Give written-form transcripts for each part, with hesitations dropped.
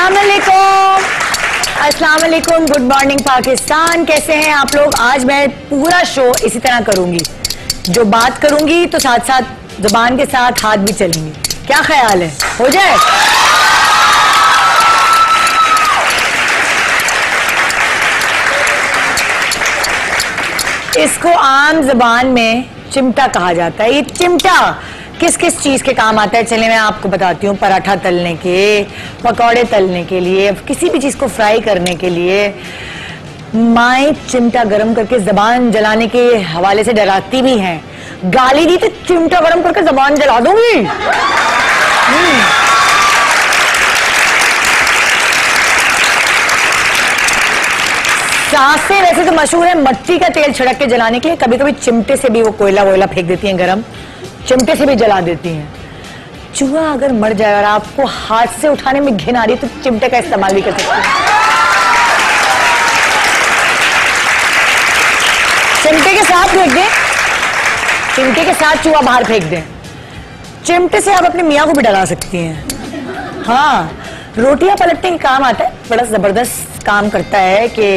अस्सलाम वालेकुम, अस्सलाम वालेकुम, गुड मॉर्निंग पाकिस्तान। कैसे हैं आप लोग? आज मैं पूरा शो इसी तरह करूंगी, जो बात करूंगी तो साथ साथ जुबान के साथ हाथ भी चलेंगे। क्या ख्याल है, हो जाए? इसको आम जुबान में चिमटा कहा जाता है। ये चिमटा किस किस चीज के काम आता है चलिए मैं आपको बताती हूँ। पराठा तलने के, पकौड़े तलने के लिए, किसी भी चीज को फ्राई करने के लिए। माएँ चिमटा गरम करके जबान जलाने के हवाले से डराती भी हैं। गाली दी तो चिमटा गरम करके जबान जला दूंगी। सासें वैसे तो मशहूर है मट्टी का तेल छिड़क के जलाने के लिए, कभी कभी चिमटे से भी वो कोयला वोयला फेंक देती हैं गरम, चिमटे से भी जला देती हैं। चूहा अगर मर जाए और आपको हाथ से उठाने में घिन आ रही है तो चिमटे का इस्तेमाल भी कर सकते हैं। चिमटे के साथ फेंक दें, चिमटे के साथ चूहा बाहर फेंक दें। चिमटे से आप अपने मियाँ को भी डरा सकती हैं। हाँ, रोटियां पलटने के काम आता है, बड़ा जबरदस्त काम करता है कि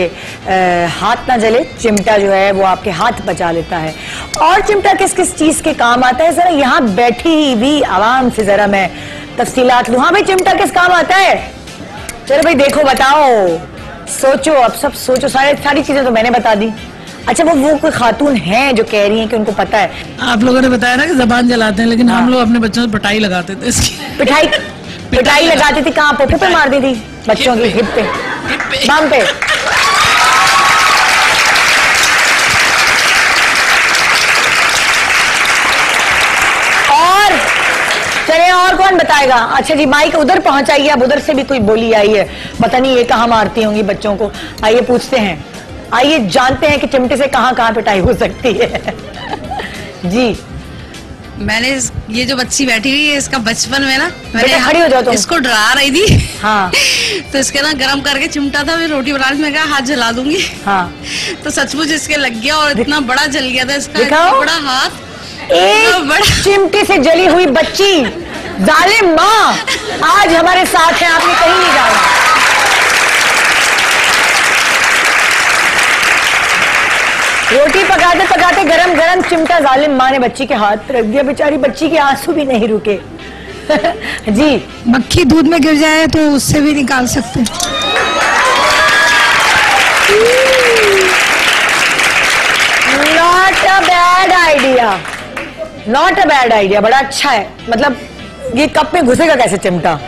हाथ ना जले। चिमटा जो है वो आपके हाथ बचा लेता है। और चिमटा किस किस चीज के काम आता है जरा यहाँ बैठी हुई आवाम से जरा मैं तफसीलात लूं। हाँ भाई, चिमटा किस काम आता है? चलो भाई देखो, बताओ, सोचो, अब सब सोचो। सारी चीजें तो मैंने बता दी। अच्छा, वो कोई खातून है जो कह रही है कि उनको पता है? आप लोगों ने बताया ना कि जबान जलाते हैं, लेकिन हम लोग अपने बच्चों से पिटाई लगाते थे। इसकी पिटाई लगाती थी। कहाँ? पोपे पे मार दी थी बच्चों की, हिप पे, बाम पे। और चले, और कौन बताएगा? अच्छा जी, माइक उधर पहुंचाइए। अब उधर से भी कोई बोली आई है, पता नहीं ये कहाँ मारती होंगी बच्चों को। आइए पूछते हैं, आइए जानते हैं कि चिमटे से कहाँ कहाँ पिटाई हो सकती है। जी, मैंने ये जो बच्ची बैठी हुई है, इसका बचपन में ना मैंने खड़ी हो जाओ तुम। इसको डरा रही थी। हाँ। तो इसके ना गरम करके चिमटा था, मैं रोटी बना रही थी, मैं कहा हाथ जला दूंगी। हाँ। तो सचमुच इसके लग गया और इतना बड़ा जल गया था इसका, इतना बड़ा हाथ। एक बड़ा चिमटे से जली हुई बच्ची, जालिम माँ आज हमारे साथ है, आपने कहीं नहीं जाना। रोटी पकाते पकाते गरम गरम चिमटा जालिम माँ ने बच्ची के हाथ रख दिया। बेचारी बच्ची के आंसू भी नहीं रुके। जी, मक्खी दूध में गिर जाए तो उससे भी निकाल सकते हैं। Not a bad idea, not a bad idea, बड़ा अच्छा है। मतलब ये कप में घुसेगा कैसे चिमटा?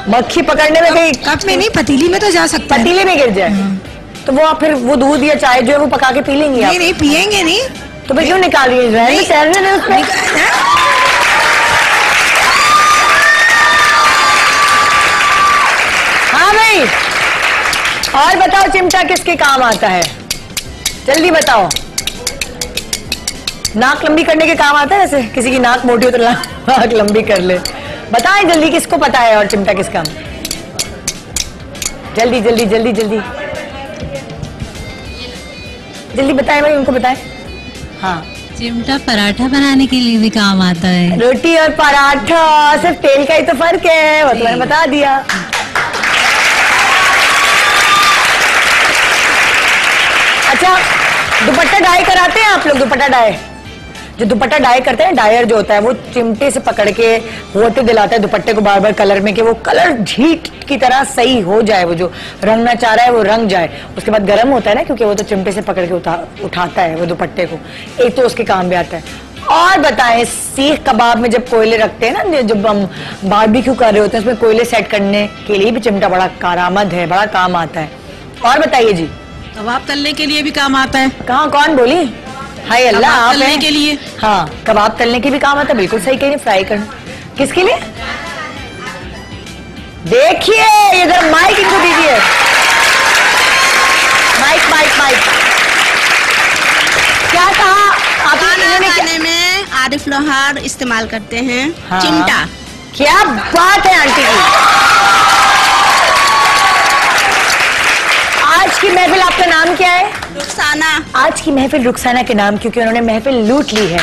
मक्खी पकड़ने में कहीं कप में नहीं, पतीली में तो जा सकता है। पतीले में गिर जाए तो वो फिर वो दूध या चाय जो है वो पका के पी लेंगे। नहीं नहीं, पियेंगे नहीं तो भाई क्यों निकाल रही है? तैरने दे उसमें। हाँ भाई, और बताओ चिमटा किसके काम आता है? जल्दी बताओ। नाक लंबी करने के काम आता है? वैसे किसी की नाक मोटी हो तो नाक लंबी कर ले। बताएं जल्दी, किसको पता है और चिमटा किस काम? जल्दी जल्दी जल्दी जल्दी जल्दी बताएं भाई, उनको बताएं। हाँ, चिमटा पराठा बनाने के लिए भी काम आता है। रोटी और पराठा सिर्फ तेल का ही तो फर्क है, वो तो मैंने बता दिया। अच्छा, दुपट्टा डाई कराते हैं आप लोग? दुपट्टा डाई, जो दुपट्टा डाई करते हैं, डायर जो होता है वो चिमटे से पकड़ के होते दिलाता है दुपट्टे को बार बार कलर में, कि वो कलर हीट की तरह सही हो जाए, वो जो रंगना चाह रहा है वो रंग जाए। उसके बाद गर्म होता है ना, क्योंकि वो तो चिमटे से पकड़ के उठाता है वो दुपट्टे को। एक तो उसके काम भी आता है। और बताएं, सीख कबाब में जब कोयले रखते हैं ना, जब हम बारबेक्यू कर रहे होते हैं, उसमें कोयले सेट करने के लिए भी चिमटा बड़ा कारआमद है, बड़ा काम आता है। और बताइए जी। कबाब तलने के लिए भी काम आता है। कहाँ, कौन बोली? हाय अल्लाह, आप तलने के लिए। हाँ, कबाब तलने के भी काम आता है, बिल्कुल सही कह रही हैं। फ्राई करना किसके लिए? देखिए इधर माइक इनको दीजिए, माइक माइक माइक। क्या कहा आप? खाने में आरिफ लोहार इस्तेमाल करते हैं। हाँ। चिमटा। क्या बात है आंटी की। आज की महफिल, आपका नाम क्या है? रुखसाना। आज की महफिल रुखसाना के नाम, क्योंकि उन्होंने महफिल लूट ली है।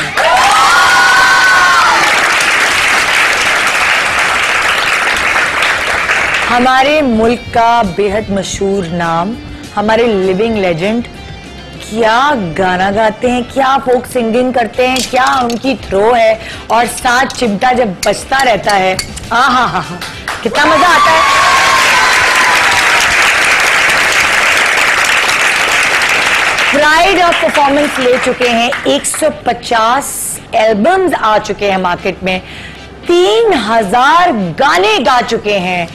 हमारे मुल्क का बेहद मशहूर नाम, हमारे लिविंग लेजेंड, क्या गाना गाते हैं, क्या फोक सिंगिंग करते हैं, क्या उनकी थ्रो है, और साथ चिमटा जब बजता रहता है, हा, कितना मजा आता है। प्राइड ऑफ परफॉर्मेंस ले चुके हैं, 150 एल्बम्स आ चुके हैं मार्केट में, 3000 गाने गा चुके हैं,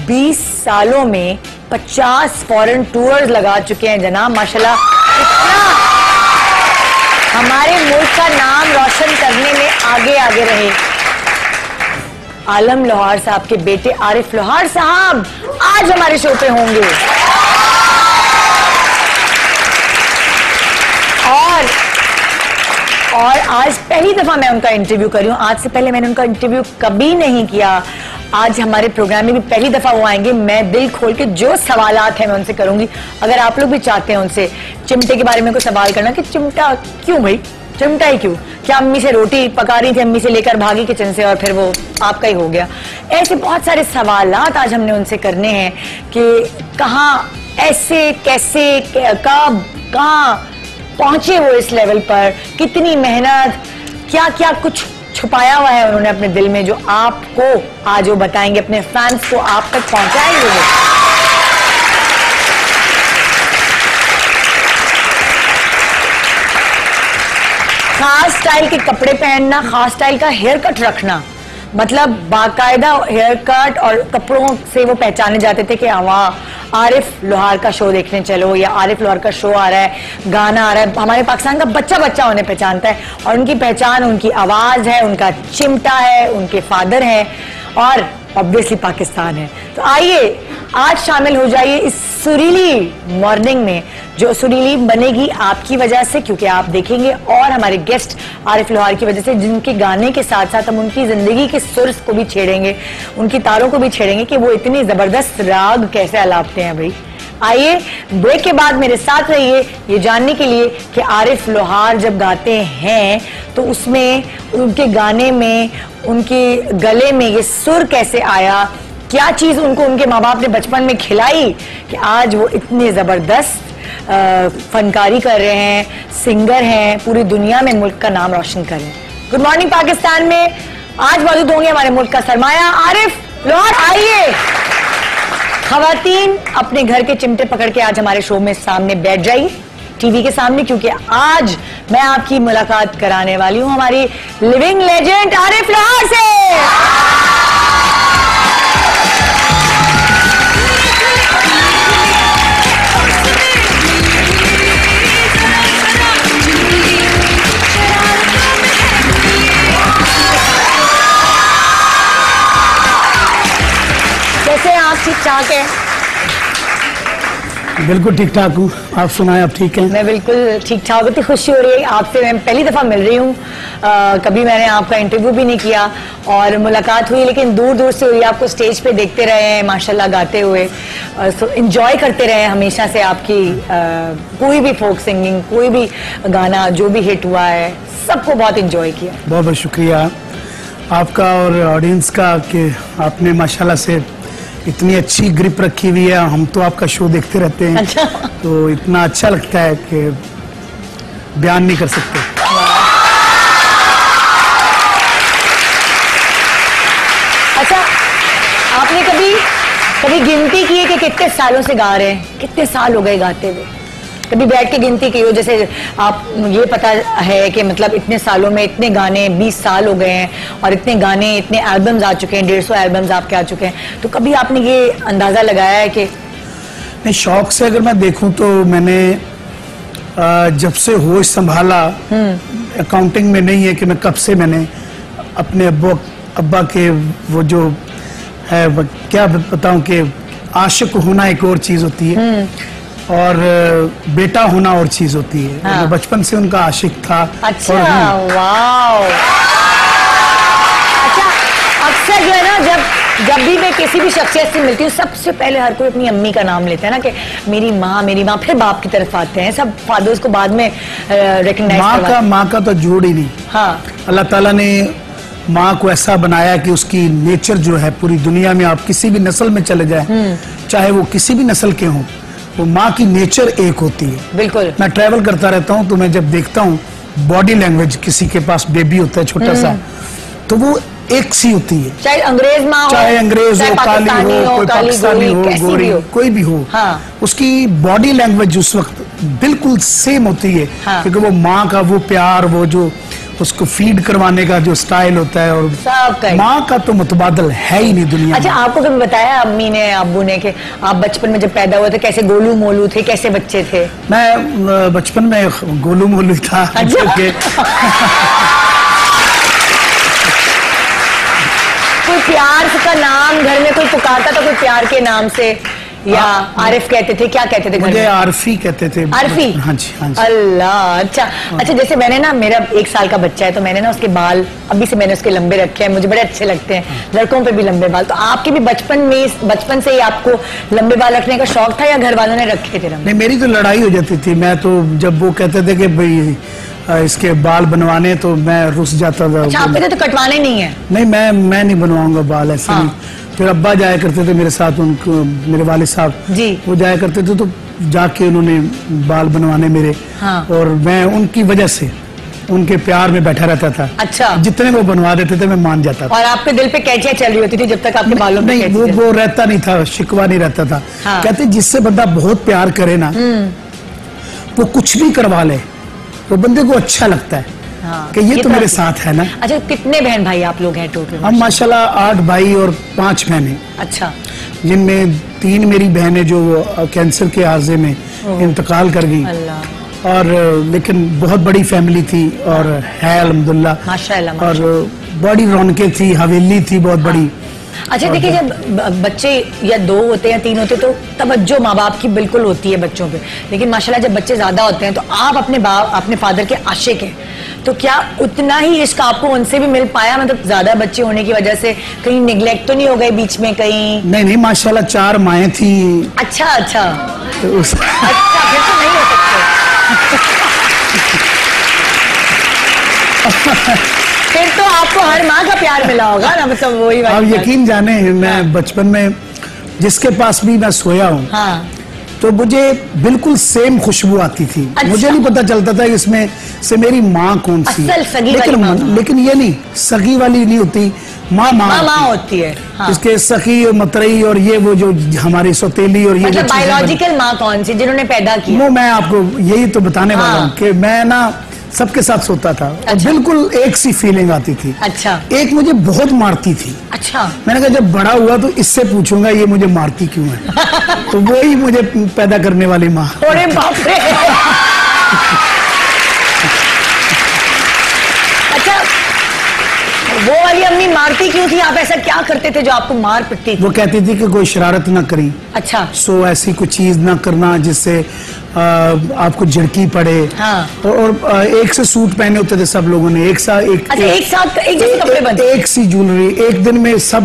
20 सालों में 50 फॉरेन टूर्स लगा चुके हैं जनाब, माशाल्लाह। इतना हमारे मुल्क का नाम रोशन करने में आगे आगे रहे। आलम लोहार साहब के बेटे आरिफ लोहार साहब आज हमारे शो पे होंगे, और आज पहली दफा मैं उनका इंटरव्यू कर रही हूं। आज से पहले मैंने उनका इंटरव्यू कभी नहीं किया। आज हमारे प्रोग्राम में भी पहली दफा वो आएंगे। मैं दिल खोल के जो सवालात हैं मैं उनसे करूंगी। अगर आप लोग भी चाहते हैं उनसे चिमटे के बारे में कोई सवाल करना कि चिमटा क्यों भाई, चिमटा ही क्यों, क्या अम्मी से रोटी पका रही थी, अम्मी से लेकर भागी किचन से और फिर वो आपका ही हो गया, ऐसे बहुत सारे सवालात आज हमने उनसे करने हैं कि कहाँ, ऐसे, कैसे, कब, कहाँ पहुंचे वो इस लेवल पर, कितनी मेहनत, क्या क्या कुछ छुपाया हुआ है उन्होंने अपने दिल में जो आपको आज वो बताएंगे, अपने फैंस को आप तक पहुंचाएंगे वो। खास स्टाइल के कपड़े पहनना, खास स्टाइल का हेयर कट रखना, मतलब बाकायदा हेयर कट और कपड़ों से वो पहचाने जाते थे कि वहाँ आरिफ लोहार का शो देखने चलो, या आरिफ लोहार का शो आ रहा है, गाना आ रहा है। हमारे पाकिस्तान का बच्चा बच्चा उन्हें पहचानता है, और उनकी पहचान उनकी आवाज है, उनका चिमटा है, उनके फादर हैं, और ऑब्वियसली पाकिस्तान है। तो आइए आज शामिल हो जाइए इस सुरीली मॉर्निंग में, जो सुरीली बनेगी आपकी वजह से, क्योंकि आप देखेंगे, और हमारे गेस्ट आरिफ लोहार की वजह से, जिनके गाने के साथ साथ हम उनकी जिंदगी के सुर को भी छेड़ेंगे, उनकी तारों को भी छेड़ेंगे कि वो इतनी जबरदस्त राग कैसे अलापते हैं भाई। आइए ब्रेक के बाद मेरे साथ रहिए ये जानने के लिए कि आरिफ लोहार जब गाते हैं तो उसमें, उनके गाने में, उनके गले में ये सुर कैसे आया, क्या चीज उनको उनके माँ बाप ने बचपन में खिलाई कि आज वो इतने जबरदस्त फनकारी कर रहे हैं, सिंगर हैं, पूरी दुनिया में मुल्क का नाम रोशन कर रहे हैं। गुड मॉर्निंग पाकिस्तान में आज मौजूद होंगे हमारे मुल्क का सरमाया आरिफ लोहार। आइए खवातीन अपने घर के चिमटे पकड़ के आज हमारे शो में सामने बैठ जाइए, टीवी के सामने, क्योंकि आज मैं आपकी मुलाकात कराने वाली हूं हमारी लिविंग लेजेंड आरिफ लोहार से। कैसे आप ठीक ठाक है? बिल्कुल ठीक ठाक हूँ, आप सुनाएं, आप ठीक हैं? मैं बिल्कुल ठीक ठाक, इतनी खुशी हो रही है आपसे, मैं पहली दफ़ा मिल रही हूँ। कभी मैंने आपका इंटरव्यू भी नहीं किया और मुलाकात हुई, लेकिन दूर दूर से हुई। आपको स्टेज पे देखते रहे हैं माशाल्लाह गाते हुए, सो एंजॉय करते रहे हमेशा से आपकी कोई भी फोक सिंगिंग, कोई भी गाना जो भी हिट हुआ है, सबको बहुत एंजॉय किया। बहुत बहुत शुक्रिया आपका और ऑडियंस का कि आपने माशाल्लाह से इतनी अच्छी ग्रिप रखी हुई है। हम तो आपका शो देखते रहते हैं। अच्छा। तो इतना अच्छा लगता है कि बयान नहीं कर सकते। अच्छा, आपने कभी गिनती की है कि कितने सालों से गा रहे हैं, कितने साल हो गए गाते हुए? कभी बैठ के गिनती की हो, जैसे आप ये पता है कि मतलब इतने सालों में इतने गाने, 20 साल हो गए हैं और इतने गाने, इतने एल्बम्स आ चुके हैं, 150 एल्बम्स आपके आ चुके हैं, तो कभी आपने ये अंदाजा लगाया है कि? नहीं, शौक से अगर मैं देखूं तो मैंने जब से होश संभाला, अकाउंटिंग में नहीं है कि मैं कब से मैंने अपने अब्बा के वो जो है, क्या बताऊं कि आशिक होना एक और चीज होती है और बेटा होना और चीज होती है। हाँ। बचपन से उनका आशिक था। अच्छा, वाव। अच्छा, अक्सर जो है ना, जब भी मैं किसी भी शख्सियत से मिलती हूँ, सबसे पहले हर कोई अपनी अम्मी का नाम लेता है ना, कि मेरी माँ, फिर बाप की तरफ आते हैं। सब फादर्स को बाद में रिकॉग्नाइज माँ का तो जोड़ ही नहीं। हाँ। अल्लाह ताला ने माँ को ऐसा बनाया कि उसकी नेचर जो है पूरी दुनिया में आप किसी भी नस्ल में चले जाए, चाहे वो किसी भी नस्ल के हों, वो माँ की नेचर एक होती है। बिल्कुल। मैं ट्रैवल करता रहता हूँ तो मैं जब देखता हूँ बॉडी लैंग्वेज, किसी के पास बेबी होता है छोटा सा, तो वो एक सी होती है, चाहे अंग्रेज माँ हो, चाहे अंग्रेज हो, काली हो, कोई काली पाकिस्तानी हो, गोरी हो, कोई भी हो, हाँ। उसकी बॉडी लैंग्वेज उस वक्त बिल्कुल सेम होती है। हाँ। क्योंकि वो माँ का वो प्यार, वो जो उसको फीड करवाने का जो स्टाइल होता है, और सबका माँ का तो मुतबादल है ही नहीं दुनिया अच्छा, में। आपको कभी बताया अम्मी ने, अब्बू ने कि आप बचपन में जब पैदा हुए थे कैसे गोलू मोलू थे, कैसे बच्चे थे? मैं बचपन में गोलू मोलू था। कोई प्यार का नाम घर में कोई पुकारता था, कोई प्यार के नाम से, या आरिफ कहते थे, क्या कहते थे घर मुझे में? आरफी कहते थे। आरफी? हाँ जी, हाँ जी। अल्लाह, अच्छा। अच्छा, जैसे मैंने ना, मेरा 1 साल का बच्चा है, तो मैंने ना उसके बाल अभी से मैंने उसके लंबे रखे हैं, मुझे बड़े अच्छे लगते हैं, लड़कों पे भी लंबे बाल। तो आपके भी बचपन से ही आपको लंबे बाल रखने का शौक था या घर वालों ने रखे थे? नहीं, मेरी तो लड़ाई हो जाती थी। मैं तो जब वो कहते थे कि भाई इसके बाल बनवाने, तो मैं रुस जाता था। अच्छा, आपके तो कटवाने नहीं है? नहीं, मैं नहीं बनवाऊंगा बाल ऐसे। हाँ। नहीं। फिर अब्बा जाया करते थे मेरे साथ, उनको, मेरे वालिद साहब जी, वो जाया करते थे, तो जाके उन्होंने बाल बनवाने मेरे। हाँ। और मैं उनकी वजह से, उनके प्यार में बैठा रहता था। अच्छा। जितने वो बनवा देते थे मैं मान जाता था। और आपके दिल पे कैचियां चल रही होती थी जब तक आपके बालों पे नहीं, कैंची चल- वो रहता नहीं था, शिकवा नहीं रहता था। हाँ। कहते जिससे बंदा बहुत प्यार करे ना, वो कुछ भी करवा ले, वो बंदे को अच्छा लगता है। हाँ, कि ये तो मेरे बात साथ है ना। अच्छा, कितने बहन भाई आप लोग हैं टोटल? हम माशाल्लाह 8 भाई और 5 बहनें, अच्छा। जिनमें 3 मेरी बहनें जो कैंसर के आर्जे में इंतकाल कर गई। अल्लाह। और लेकिन बहुत बड़ी फैमिली थी और है अल्हम्दुलिल्लाह। माशाल्लाह, और बड़ी रौनकें थी, हवेली थी बहुत बड़ी। अच्छा, देखिए, जब बच्चे या 2 होते हैं, 3 होते हैं, तो तवज्जो माँ बाप की बिल्कुल होती है बच्चों पे। लेकिन माशाल्लाह जब बच्चे ज्यादा होते हैं, तो आप अपने फादर के आशिक हैं, तो क्या उतना ही इश्क आपको उनसे भी मिल पाया? मतलब ज्यादा बच्चे होने की वजह से कहीं निगलेक्ट तो नहीं हो गए बीच में कहीं? नहीं, माशाल्लाह 4 माएँ थी। अच्छा, अच्छा। तो अच्छा, फिर तो नहीं हो सकते। फिर तो आपको हर माँ का प्यार मिला होगा ना, मतलब वही आप बात। यकीन जाने, मैं बचपन में जिसके पास भी मैं सोया हूँ, हाँ, तो मुझे बिल्कुल सेम खुशबू आती थी। अच्छा। मुझे नहीं पता चलता था इसमें से मेरी माँ कौन सी है। असल सगी वाली माँ। लेकिन ये नहीं, सगी वाली नहीं होती, माँ होती है। हाँ। इसके सखी और मतरई और ये वो जो हमारी सौतेली और ये मतलब जो चीजें बायोलॉजिकल माँ कौन सी, जिन्होंने पैदा किया? वो मैं आपको यही तो बताने वाला हाँ। हूँ कि मैं ना सबके साथ सोता था। और अच्छा। बिल्कुल एक सी फीलिंग आती थी। अच्छा। एक मुझे बहुत मारती थी। अच्छा। मैंने कहा जब बड़ा हुआ तो इससे पूछूंगा ये मुझे मारती क्यों है। तो वही मुझे पैदा करने वाली माँ। अरे बाप रे। अच्छा, वो वाली अम्मी मारती क्यों थी? आप ऐसा क्या करते थे जो आपको मार पिटती थी? वो कहती थी कि कोई शरारत ना करी। अच्छा। सो ऐसी कोई चीज ना करना जिससे आपको झड़की पड़े। हाँ। और एक से सूट पहने होते थे सब लोगों ने, एक साथ एक जैसे कपड़े बनते? एक सी ज्वेलरी, एक दिन में सब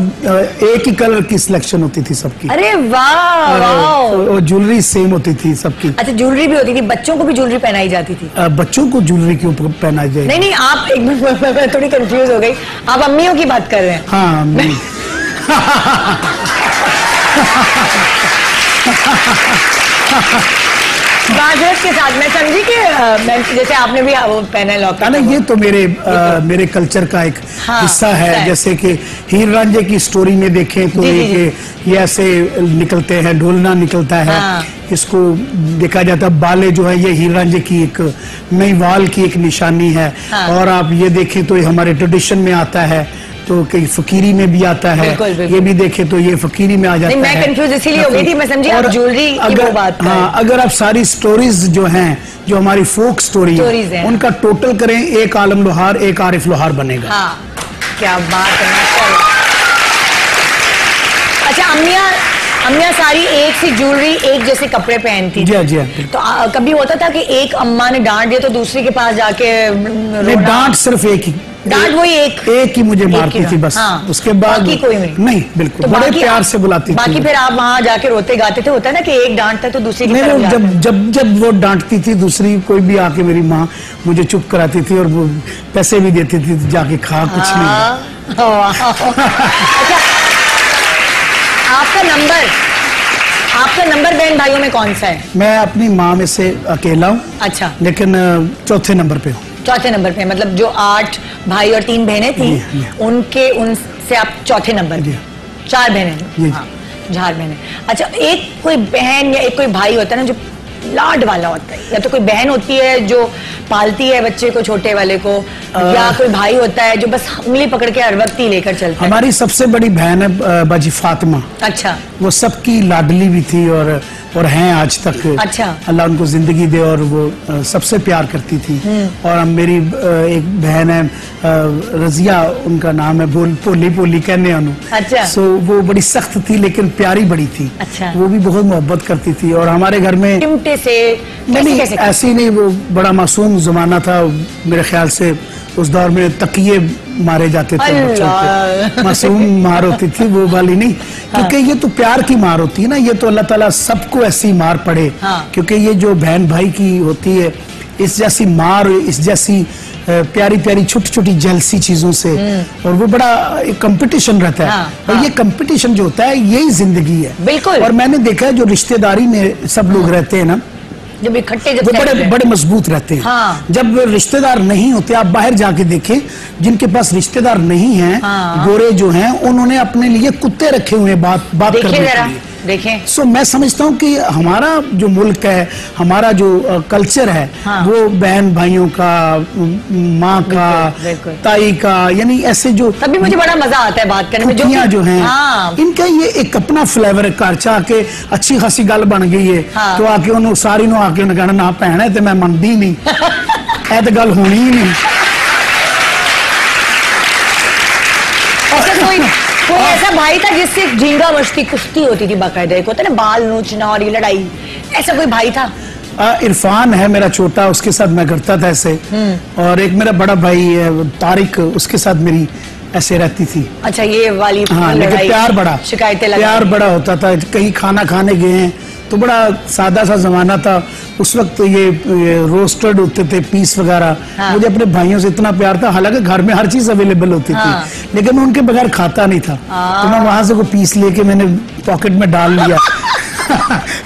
एक ही कलर की सिलेक्शन होती थी सबकी। अरे वाह, और ज्वेलरी सेम होती थी सबकी। अच्छा, ज्वेलरी भी होती थी? बच्चों को भी ज्वेलरी पहनाई जाती थी? बच्चों को ज्वेलरी क्यों पहनाई जाए? नहीं, आप एक मिनट, मैं थोड़ी कंफ्यूज हो गई। आप अम्मियों की बात कर रहे हैं? हाँ। बाजरत के साथ मैं समझी कि जैसे आपने भी वो पहना है लॉकेट। ना, ये तो मेरे कल्चर का एक हिस्सा है। जैसे कि हीर रांझे की स्टोरी में देखें तो ये ऐसे निकलते हैं, ढोलना निकलता है। हाँ। इसको देखा जाता है, बाले जो है ये हीर रांझे की एक नईवाल की एक निशानी है। हाँ। और आप ये देखें तो ये हमारे ट्रेडिशन में आता है, तो कई फकीरी में भी आता है। बिल्कुल, बिल्कुल। ये भी देखें तो ये फकीरी में आ जाता है। मैं कंफ्यूज इसीलिए हो गई थी, मैं समझी आप ज्वेलरी की वो बात कर रहे हैं। हाँ, अगर आप सारी स्टोरीज जो हैं, जो हमारी फोक स्टोरीज स्टोरी हैं, उनका टोटल करें, एक आलम लोहार, एक आरिफ लोहार बनेगा। हाँ, क्या बात है, माशाल्लाह। अच्छा, अम्मियाँ सारी एक सी ज्वेलरी, एक जैसे कपड़े पहनती जी हाँ, जी हाँ। तो कभी होता था कि एक अम्मा ने डांट दिया तो दूसरी के पास जाके नहीं, डांट सिर्फ एक ही, डांट वही एक ही मुझे मारती थी बस। हाँ, उसके बाद बाकी कोई नहीं बिल्कुल तो बड़े प्यार से बुलाती थी। बाकी फिर आप वहां जाके रोते गाते थे, होता है ना कि एक डांटता है तो दूसरी की तरफ नहीं, जाता है। जब वो डांटती थी दूसरी कोई भी आके, मेरी माँ मुझे चुप कराती थी और वो पैसे भी देती थी, जाके खा कुछ नहीं। अच्छा, आपका नंबर बहन भाइयों में कौन सा है? मैं अपनी माँ में से अकेला हूँ। अच्छा, लेकिन चौथे नंबर पे हूँ। चौथे नंबर पे, मतलब जो 8 भाई और 3 बहनें थी उनसे आप चौथे नंबर पे। 4 बहनें, हाँ, 4 बहनें। अच्छा, एक कोई बहन या एक कोई भाई होता है ना जो लाड वाला होता है, या तो कोई बहन होती है जो पालती है बच्चे को, छोटे वाले को, या कोई भाई होता है जो बस उंगली पकड़ के हर वक्त ही लेकर चलता है। हमारी सबसे बड़ी बहन है बाजी फातिमा। अच्छा, वो सबकी लाडली भी थी और हैं आज तक। अच्छा, अल्लाह उनको जिंदगी दे, और वो सबसे प्यार करती थी। और मेरी एक बहन है रजिया, उनका नाम है, पोली पोली कहने उन्होंने। अच्छा, सो वो बड़ी सख्त थी लेकिन प्यारी बड़ी थी। अच्छा, वो भी बहुत मोहब्बत करती थी। और हमारे घर में चिमटे से नहीं, ऐसी नहीं, वो बड़ा मासूम जमाना था मेरे ख्याल से। उस दौर में तकिए मारे जाते थे बच्चों के, मासूम मार होती थी, वो वाली नहीं। क्योंकि ये तो प्यार की मार होती है ना, ये तो अल्लाह ताला सबको ऐसी मार पड़े। क्योंकि ये जो बहन भाई की होती है, इस जैसी मार, इस जैसी प्यारी प्यारी छोटी छोटी जलसी चीजों से, और वो बड़ा एक कंपटीशन रहता है। और ये कंपटीशन जो होता है यही जिंदगी है। बिल्कुल। और मैंने देखा है जो रिश्तेदारी में सब लोग रहते हैं ना, जब इकट्ठे वो बड़े मजबूत रहते हैं। हाँ। जब रिश्तेदार नहीं होते, आप बाहर जाके देखें, जिनके पास रिश्तेदार नहीं हैं, गोरे जो हैं, उन्होंने अपने लिए कुत्ते रखे हुए हैं बात करने के लिए। देखें, सो मैं समझता हूँ कि हमारा जो मुल्क है, हमारा जो कल्चर है, वो बहन भाइयों का, माँ का, ताई का, यानी ऐसे जो, तभी मुझे बड़ा मजा आता है बात करने में। जो हैं, इनका ये एक अपना फ्लेवर है। कारचा आके अच्छी खासी गल बन गई है, तो आके उन्होंने सारी नो आके उन्हें कहना ना भैन है, तो मैं मनदी नहीं, ऐ तो गल होनी ही नहीं। कोई ऐसा भाई था जिससे झींगा मस्ती कुश्ती होती थी बाकायदा, एक होता है ना बाल नोचना और ये लड़ाई, ऐसा कोई भाई था? इरफान है मेरा छोटा, उसके साथ मैं करता था ऐसे। और एक मेरा बड़ा भाई है तारिक, उसके साथ मेरी ऐसे रहती थी। अच्छा, ये वाली लेकिन प्यार बड़ा, शिकायतें प्यार बड़ा होता था। कहीं खाना खाने गए हैं तो बड़ा सादा सा जमाना था उस वक्त। ये रोस्टेड होते थे पीस वगैरह। मुझे अपने भाइयों से इतना प्यार था, हालांकि घर में हर चीज अवेलेबल होती थी, लेकिन मैं उनके बगैर खाता नहीं था। तो मैं वहां से कोई पीस लेके मैंने पॉकेट में डाल लिया।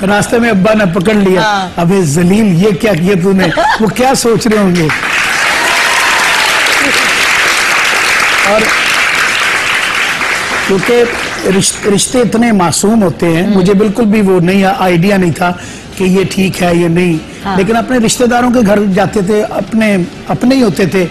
रास्ते में अब्बा ने पकड़ लिया, अबे जलील ये क्या किया तूने, वो क्या सोच रहे होंगे। और क्योंकि रिश्ते इतने मासूम होते हैं, मुझे बिल्कुल भी वो नहीं आइडिया नहीं था कि ये ठीक है ये नहीं। लेकिन अपने रिश्तेदारों के घर जाते थे, अपने ही होते थे।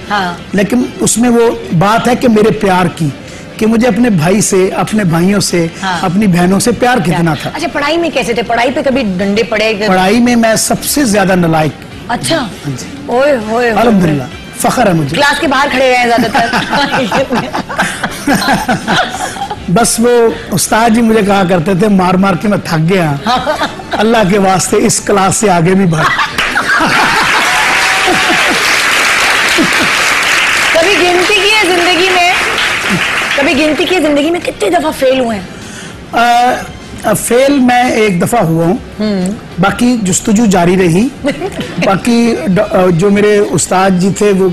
लेकिन उसमें वो बात है कि मेरे प्यार की, कि मुझे अपने भाई से, अपने भाइयों से, अपनी बहनों से प्यार कितना था। अच्छा, पढ़ाई में कैसे थे? पढ़ाई पे कभी डंडे पड़े? पढ़ाई में मैं सबसे ज्यादा नालायक। अच्छा, ओए होए, अल्हम्दुलिल्लाह, फख्र है मुझे। क्लास के बाहर खड़े रहे ज्यादातर। बस वो उस्ताद जी मुझे कहा करते थे, मार मार के मैं थक गया, अल्लाह के वास्ते इस क्लास से आगे भी बढ़। कभी गिनती की है जिंदगी में? कभी गिनती की जिंदगी में कितनी दफा फेल हुए हैं? फेल मैं एक दफा हुआ हूँ, बाकी जुस्तजू जारी रही। बाकी जो मेरे उस्ताद जी थे वो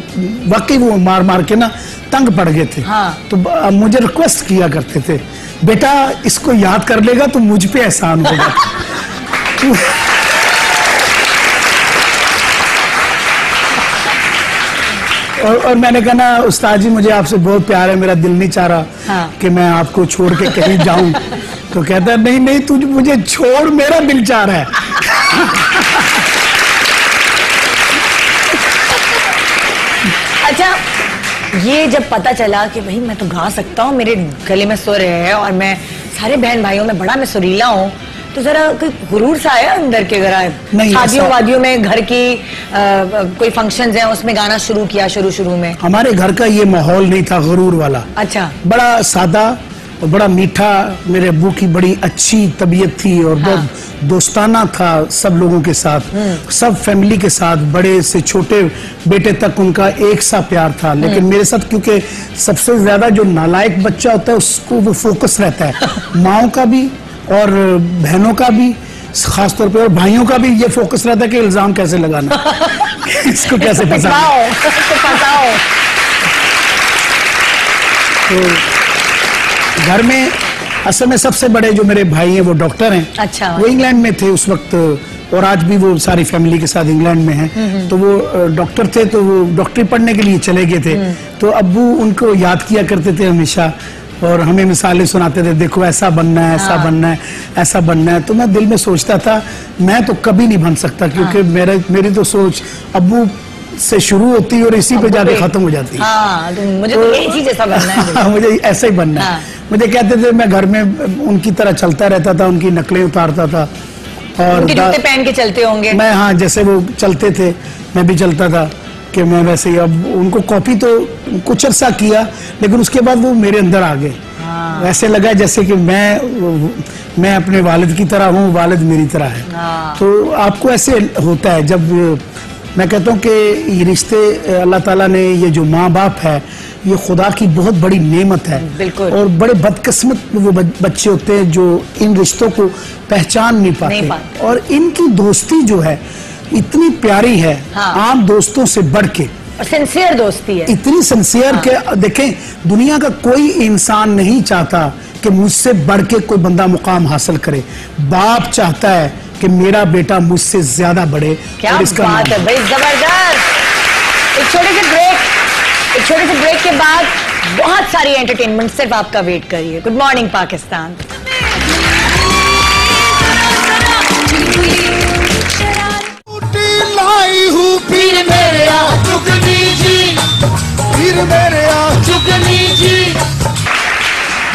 वाकई वो मार मार के ना तंग पड़ गए थे। तो मुझे रिक्वेस्ट किया करते थे, बेटा इसको याद कर लेगा तो मुझ पे एहसान होगा। और मैंने कहा ना उस्ताद जी मुझे आपसे बहुत प्यार है, मेरा दिल नहीं चाह रहा कि मैं आपको छोड़ के कहीं जाऊं। तो कहता है नहीं नहीं तुझ मुझे छोड़, मेरा दिल चाह रहा है। अच्छा, ये जब पता चला कि भाई मैं तो गा सकता हूँ, मेरे गले में सुर है और मैं सारे बहन भाइयों में बड़ा मैं सुरीला हूँ, तो जरा कोई गुरूर सा आया अंदर के? शादियों वादियों में घर की कोई फंक्शंस हैं उसमें गाना शुरू किया शुरू में? हमारे घर का ये माहौल नहीं था गुरूर वाला। अच्छा, बड़ा सादा और बड़ा मीठा, मेरे अब्बू की बड़ी अच्छी तबीयत थी और बहुत दोस्ताना था सब लोगों के साथ, सब फैमिली के साथ, बड़े से छोटे बेटे तक उनका एक सा प्यार था। लेकिन मेरे साथ क्योंकि सबसे ज्यादा जो नालायक बच्चा होता है उसको वो फोकस रहता है, माओ का भी और बहनों का भी खासतौर पे, और भाइयों का भी ये फोकस रहता है कि इल्जाम कैसे लगाना इसको कैसे फंसाओ। तो घर में असल में सबसे बड़े जो मेरे भाई हैं वो डॉक्टर हैं। अच्छा। वो इंग्लैंड में थे उस वक्त और आज भी वो सारी फैमिली के साथ इंग्लैंड में हैं। तो वो डॉक्टर थे, तो वो डॉक्टरी पढ़ने के लिए चले गए थे। तो अब्बू उनको याद किया करते थे हमेशा और हमें मिसालें सुनाते थे, देखो ऐसा बनना है, ऐसा बनना है, ऐसा बनना है। तो मैं दिल में सोचता था मैं तो कभी नहीं बन सकता, क्योंकि मेरी तो सोच अब्बू से शुरू होती और इसी पे जाके खत्म हो जाती है। तो मुझे तो यही चीज ऐसा बनना है। मुझे ऐसा ही बनना है। मुझे कहते थे मैं घर में उनकी तरह चलता रहता था, उनकी नकलें उतारता था और उनके जूते पहन के चलते होंगे। मैं हाँ, जैसे वो चलते थे मैं भी चलता था कि मैं वैसे ही। अब उनको कॉपी तो कुछ अर्सा किया, लेकिन उसके बाद वो मेरे अंदर आ गए। वैसे लगा जैसे कि मैं अपने वालिद की तरह हूँ, वालिद मेरी तरह है। तो आपको ऐसे होता है। जब मैं कहता हूँ कि ये रिश्ते अल्लाह ताला ने, ये जो माँ बाप है ये खुदा की बहुत बड़ी नेमत है। बिल्कुल। और बड़े बदकिस्मत वो बच्चे होते हैं जो इन रिश्तों को पहचान नहीं पाते। और इनकी दोस्ती जो है इतनी प्यारी है, आम दोस्तों से बढ़ के, और सिंसियर दोस्ती है, इतनी सिंसियर के देखें दुनिया का कोई इंसान नहीं चाहता कि मुझसे बढ़ के कोई बंदा मुकाम हासिल करे। बाप चाहता है कि मेरा बेटा मुझसे ज्यादा बढ़े। क्या और इसका बात है भाई, जबरदस्त। एक छोटे से ब्रेक के बाद बहुत सारी एंटरटेनमेंट सिर्फ आपका वेट करिए। Good morning Pakistan.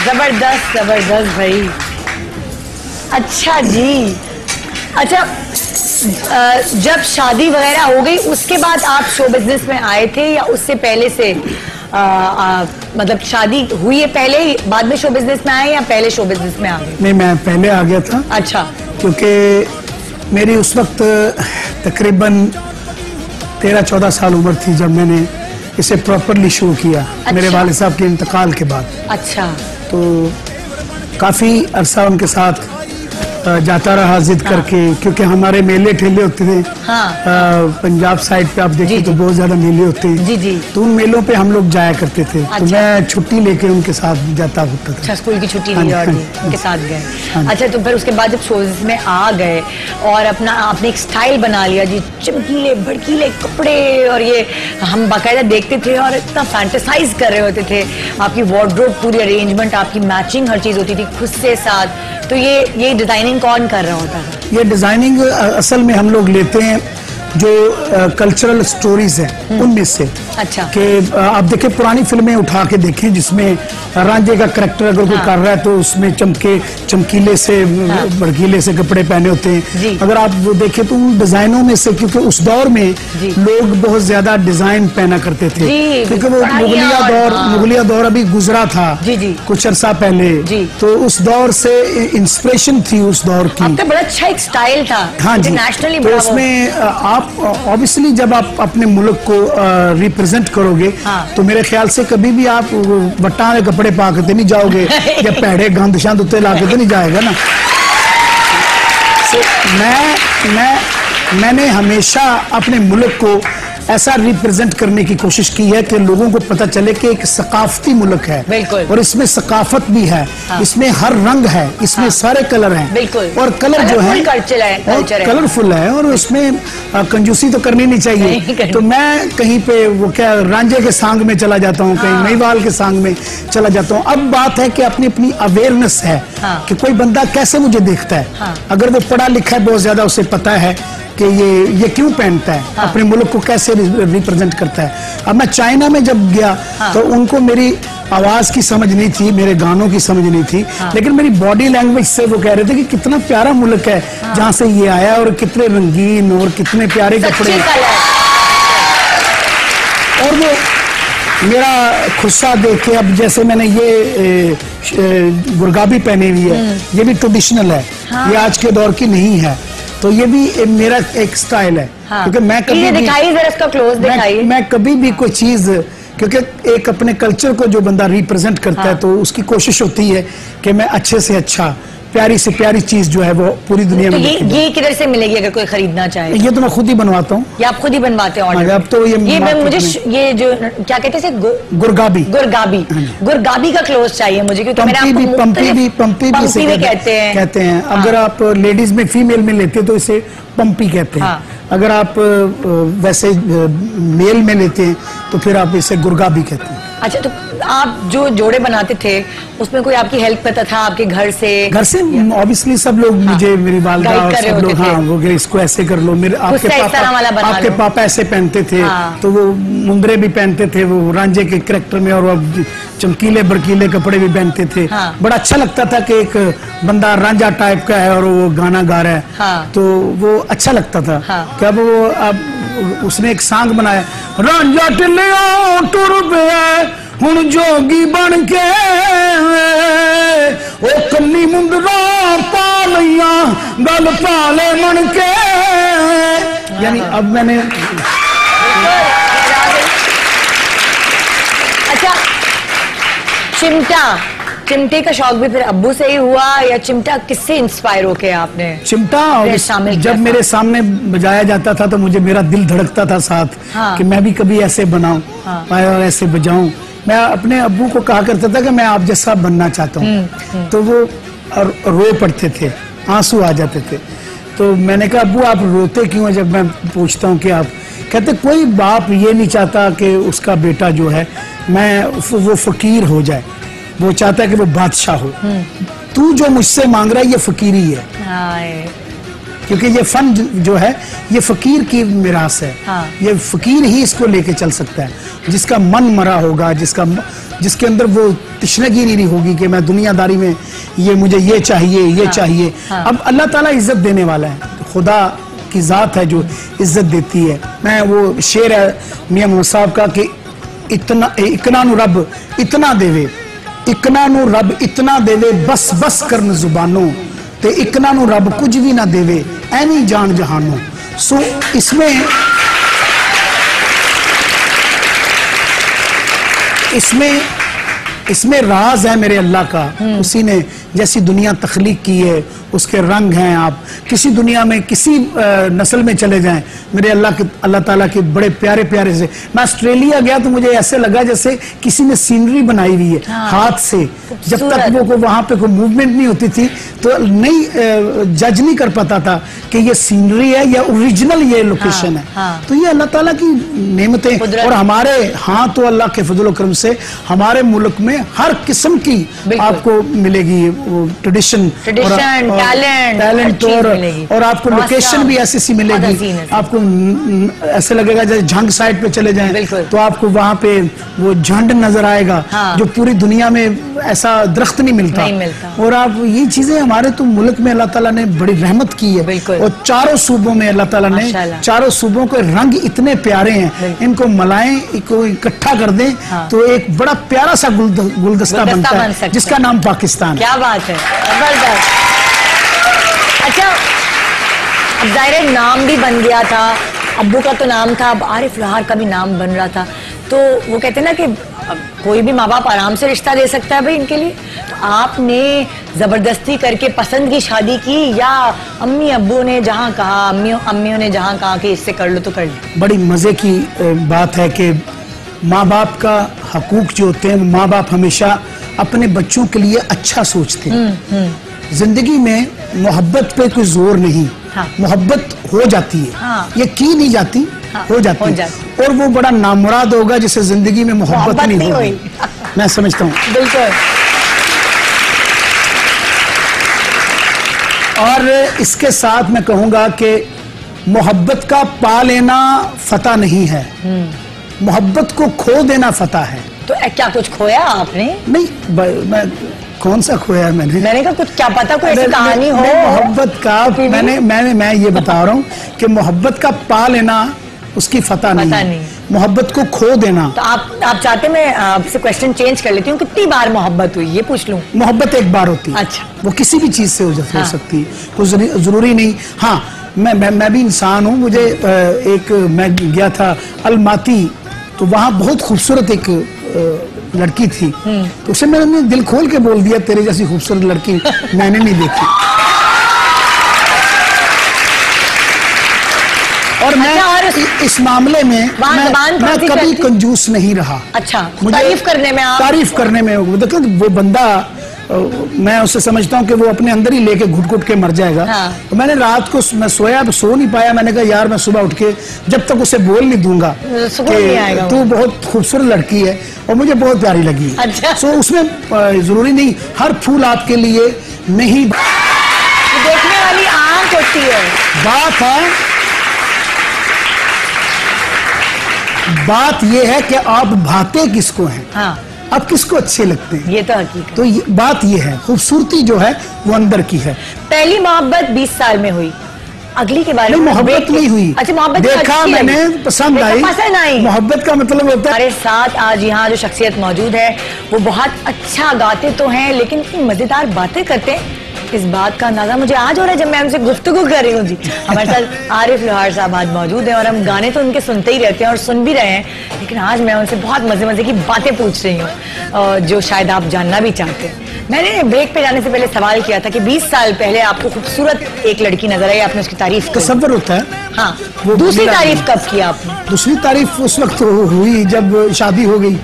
जबरदस्त जबरदस्त भाई। अच्छा जी, अच्छा जब शादी वगैरह हो गई उसके बाद आप शो बिजनेस में आए थे या उससे पहले से मतलब शादी हुई है पहले ही बाद में शो बिजनेस में आए या पहले शो बिजनेस में आ गए? नहीं, मैं पहले आ गया था। अच्छा। क्योंकि मेरी उस वक्त तकरीबन 13-14 साल उम्र थी जब मैंने इसे प्रॉपरली शुरू किया। अच्छा। मेरे वालिद साहब के इंतकाल के बाद। अच्छा। तो काफी अरसा उनके साथ जाता रहा जिद करके, क्योंकि हमारे मेले ठेले होते थे। पंजाब साइड पे आप देखिए तो बहुत ज्यादा मेले होते हैं। जी जी। तो उन मेलों पे हम लोग जाया करते थे। तो मैं छुट्टी लेके उनके साथ जाता होता था। अच्छा, स्कूल की छुट्टी ली और उनके साथ गए। अच्छा, तो फिर उसके बाद जब शोज में आ गए और आपने एक स्टाइल बना लिया जी, चमकीले भड़कीले कपड़े, और ये हम बाकायदा देखते थे और इतना फैंटेसाइज कर रहे होते थे। आपकी वार्डरोब पूरी अरेंजमेंट, आपकी मैचिंग हर चीज होती थी खुद से साथ। तो ये डिजाइनिंग कौन कर रहा होता है? ये डिजाइनिंग असल में हम लोग लेते हैं जो कल्चरल स्टोरीज हैं उनमें से। अच्छा। कि आप देखें पुरानी फिल्में उठा के देखें जिसमें रांझे का करैक्टर अगर कोई कर रहा है तो उसमें चमकीले से भड़कीले से कपड़े पहने होते हैं। अगर आप वो देखें तो उन डिजाइनों में से, क्योंकि उस दौर में लोग बहुत ज्यादा डिजाइन पहना करते थे, क्योंकि वो मुगलिया दौर अभी गुजरा था कुछ अर्सा पहले। तो उस दौर से इंस्पिरेशन थी उस दौर की। आपका बड़ा अच्छा एक स्टाइल था। हाँ जी। नेशनली तो उसमें आप ऑब्वियसली जब आप अपने मुल्क को रिप्रेजेंट करोगे तो मेरे ख्याल से कभी भी आप बट्टा में कपड़े पा के नहीं जाओगे या पैड़े गंद शांत उत्ते ला के नहीं जाएगा ना। मैंने हमेशा अपने मुल्क को ऐसा रिप्रेजेंट करने की कोशिश की है कि लोगों को पता चले कि एक सकाफती मुल्क है। बिल्कुल। और इसमें सकाफत भी है। इसमें हर रंग है, इसमें सारे कलर हैं। बिल्कुल। और कलर जो है कलरफुल है और उसमें कंजूसी तो करनी नहीं चाहिए। तो मैं कहीं पे वो क्या रांझे के सांग में चला जाता हूँ, कहीं महिवाल के सांग में चला जाता हूँ। अब बात है कि अपनी अवेयरनेस है कि कोई बंदा कैसे मुझे देखता है। अगर वो पढ़ा लिखा है बहुत ज्यादा, उसे पता है कि ये क्यों पहनता है, अपने मुल्क को कैसे रिप्रेजेंट करता है। अब मैं चाइना में जब गया तो उनको मेरी आवाज की समझ नहीं थी, मेरे गानों की समझ नहीं थी, लेकिन मेरी बॉडी लैंग्वेज से वो कह रहे थे कि कितना प्यारा मुल्क है जहाँ से ये आया और कितने रंगीन और कितने प्यारे कपड़े। और वो मेरा खुस्सा देख के, अब जैसे मैंने ये गुरगाबी पहनी हुई है, ये भी ट्रेडिशनल है। हाँ। ये आज के दौर की नहीं है, तो ये भी मेरा एक स्टाइल है। हाँ। क्योंकि मैं कभी दिखाइए जरा इसका क्लोज दिखाइए। मैं कभी भी कोई चीज, क्योंकि एक अपने कल्चर को जो बंदा रिप्रेजेंट करता है, तो उसकी कोशिश होती है कि मैं अच्छे से अच्छा, प्यारी से प्यारी चीज जो है वो पूरी दुनिया में। ये किधर से मिलेगी अगर कोई खरीदना चाहे? ये तो मैं खुद ही बनवाता हूँ। ये आप खुद ही बनवाते हैं ऑर्डर? अब तो ये मुझे ये जो क्या कहते हैं गुरगाबी का क्लोज चाहिए मुझे, क्योंकि पंपी भी कहते हैं। अगर आप लेडीज में फीमेल में लेते तो इसे पंपी कहते हैं। अगर आप वैसे मेल में लेते हैं तो फिर आप इसे गुरगाबी कहते हैं। अच्छा, तो आप जो जोड़े बनाते थे उसमें कोई आपकी हेल्प करता था आपके घर से? ऑब्वियसली सब लोग मुझे, मेरी वालिदा और सब लोग, हाँ वो इसको ऐसे कर लो, मेरे आपके पापा ऐसे पहनते थे। हाँ। तो वो मुंदरे भी पहनते थे वो रांझे के कैरेक्टर में, और वो चमकीले बड़कीले कपड़े भी पहनते थे। हाँ। बड़ा अच्छा लगता था कि एक बंदा रांझा टाइप का है और वो गाना गा रहा है। हाँ। तो वो अच्छा लगता था। हाँ। अब वो अब उसने एक सॉन्ग बनाया, रांझा टिल्लिया टुर पे हुण जोगी बन के, ओ कन्नी मुंदरा पा लिया गल पाले मन के। यानी अब मैंने अच्छा, चिमटे का शौक भी फिर अब्बू से ही हुआ, या चिमटा किससे इंस्पायर होके आपने चिमटा शामिल? जब मेरे सामने बजाया जाता था तो मुझे, मेरा दिल धड़कता था साथ। हाँ। कि मैं भी कभी ऐसे बनाऊं। हाँ। और ऐसे बजाऊं। मैं अपने अब्बू को कहा करता था कि मैं आप जैसा बनना चाहता हूँ। तो वो रो पड़ते थे, आंसू आ जाते थे। तो मैंने कहा अब्बू आप रोते क्यों? जब मैं पूछता हूँ कि आप, कहते कोई बाप ये नहीं चाहता कि उसका बेटा जो है वो फकीर हो जाए, वो चाहता है कि वो बादशाह हो। तू जो मुझसे मांग रहा है ये फकीरी है। क्योंकि ये फन जो है ये फकीर की मिरास है। हाँ। ये फकीर ही इसको लेके चल सकता है, जिसका मन मरा होगा, जिसके अंदर वो तशनगी नहीं होगी कि मैं दुनियादारी में ये मुझे ये चाहिए, ये चाहिए। हाँ। अब अल्लाह ताला इज्जत देने वाला है, खुदा की जात है जो इज्जत देती है। मैं वो शेर है मियां मोहम्मद साहब का कि इकना नु रब इतना देवे, इकना नु रब इतना देवे, बस बस करन जुबानों, ते इकना नु रब कुछ भी ना देवे, ऐनी जान जहानो। सो इसमें राज है मेरे अल्लाह का। उसी ने जैसी दुनिया तख्लीक की है उसके रंग हैं। आप किसी दुनिया में किसी नस्ल में चले जाएं, मेरे अल्लाह ताला के बड़े प्यारे प्यारे से। मैं ऑस्ट्रेलिया गया तो मुझे ऐसे लगा जैसे किसी ने सीनरी बनाई हुई है। हाँ। हाथ से। जब तक वो वहां पे कोई मूवमेंट नहीं होती थी तो नहीं जज नहीं कर पाता था कि ये सीनरी है या ओरिजिनल ये लोकेशन है। हाँ। तो ये अल्लाह ताला की नेमतें। और हमारे तो अल्लाह के फजल करम से हमारे मुल्क में हर किस्म की आपको मिलेगी ट्रेडिशन, टैलेंट और आपको लोकेशन भी ऐसी सी मिलेगी। आपको ऐसे लगेगा जैसे झंग साइड पे चले जाएं तो आपको वहां पे वो झंड नजर आएगा। हाँ। जो पूरी दुनिया में ऐसा दरख्त नहीं मिलता। और आप ये चीजें हमारे तो मुल्क में अल्लाह ताला ने बड़ी रहमत की है। और चारों सूबों में अल्लाह ताला ने चारों सूबों के रंग इतने प्यारे हैं, इनको मलाएं, इनको इकट्ठा कर दें। हाँ। तो एक बड़ा प्यारा सा गुलदस्ता बनता है जिसका नाम पाकिस्तान। क्या बात है, जबरदस्त। अच्छा, अब डायरेक्ट नाम भी बन गया था, अब्बू का तो नाम था, अब आरिफ लोहार का भी नाम बन रहा था। तो वो कहते हैं ना कि कोई भी माँ बाप आराम से रिश्ता दे सकता है भाई इनके लिए। तो आपने जबरदस्ती करके पसंद की शादी की, या अम्मी अब्बू ने जहाँ कहा, अम्मियों ने जहाँ कहा कि इससे कर लो तो कर लो? बड़ी मजे की बात है कि माँ बाप का हकूक जो होते हैं, माँ बाप हमेशा अपने बच्चों के लिए अच्छा सोचते हैं। जिंदगी में मोहब्बत पे कोई जोर नहीं। हाँ। मोहब्बत हो जाती है। हाँ। ये की नहीं जाती। हाँ। हो जाती है। और वो बड़ा नामुराद होगा जिसे जिंदगी में मोहब्बत नहीं होगी। मैं समझता हूँ। बिल्कुल। और इसके साथ मैं कहूंगा कि मोहब्बत का पा लेना फतह नहीं है, मोहब्बत को खो देना फतह है। तो क्या कुछ खोया आपने? नहीं, मैं कौन सा खोया मैंने कहा कुछ, क्या पता कोई ऐसी कहानी हो मोहब्बत का। मैं ये बता रहा हूँ कि मोहब्बत का पा लेना उसकी फतह नहीं। मोहब्बत को खो देना। तो आप चाहते मैं आपसे क्वेश्चन चेंज कर लेती हूँ, कितनी बार मोहब्बत हुई ये पूछ लूँ? मोहब्बत एक बार होती है। अच्छा। वो किसी भी चीज से हो सकती है, कुछ जरूरी नहीं। हाँ, मैं भी इंसान हूँ। मुझे मैं गया था अलमाती, तो वहाँ बहुत खूबसूरत एक लड़की थी, तो उसे मैंने दिल खोल के बोल दिया तेरे जैसी खूबसूरत लड़की मैंने नहीं देखी। और मैं इस मामले में मैं कभी कंजूस नहीं रहा। अच्छा, तारीफ करने में देखो वो बंदा, मैं उससे समझता हूँ कि वो अपने अंदर ही लेके घुट के मर जाएगा। हाँ। तो मैंने रात को मैं सो नहीं पाया। मैंने कहा यार मैं सुबह उठ के जब तक उसे बोल नहीं दूंगा कि तू बहुत खूबसूरत लड़की है और मुझे बहुत प्यारी लगी। अच्छा। सो उसमें जरूरी नहीं हर फूल आपके लिए नहीं, देखने वाली आंख होती है। बात ये है कि आप भाते किसको हैं। हाँ। आप किसको अच्छे लगते हैं, ये तो हकीकत। तो बात ये है, खूबसूरती जो है वो अंदर की है। पहली मोहब्बत 20 साल में हुई, अगली के बारे में मोहब्बत नहीं हुई। अच्छा, मोहब्बत देखा मैंने, पसंद आई। मोहब्बत का मतलब होता है। हमारे साथ आज यहाँ जो शख्सियत मौजूद है वो बहुत अच्छा गाते तो हैं लेकिन इतनी मजेदार बातें करते हैं, इस बात का अंदाजा मुझे आज हो रहा है जब मैं उनसे गुफ्तगू कर रही हूँ। जी, हमारे साथ आरिफ लोहार साहब आज मौजूद हैं और हम गाने तो उनके सुनते ही रहते हैं और सुन भी रहे हैं, लेकिन आज मैं उनसे बहुत मजे की बातें पूछ रही हूँ जो शायद आप जानना भी चाहते हैं। मैंने ब्रेक पे जाने से पहले सवाल किया था कि 20 साल पहले आपको खूबसूरत एक लड़की नजर आई, आपने उसकी तारीफ की। तसव्वुर होता है। हाँ, वो दूसरी तारीफ कब की आपने? दूसरी तारीफ उस वक्त हुई जब शादी हो गई।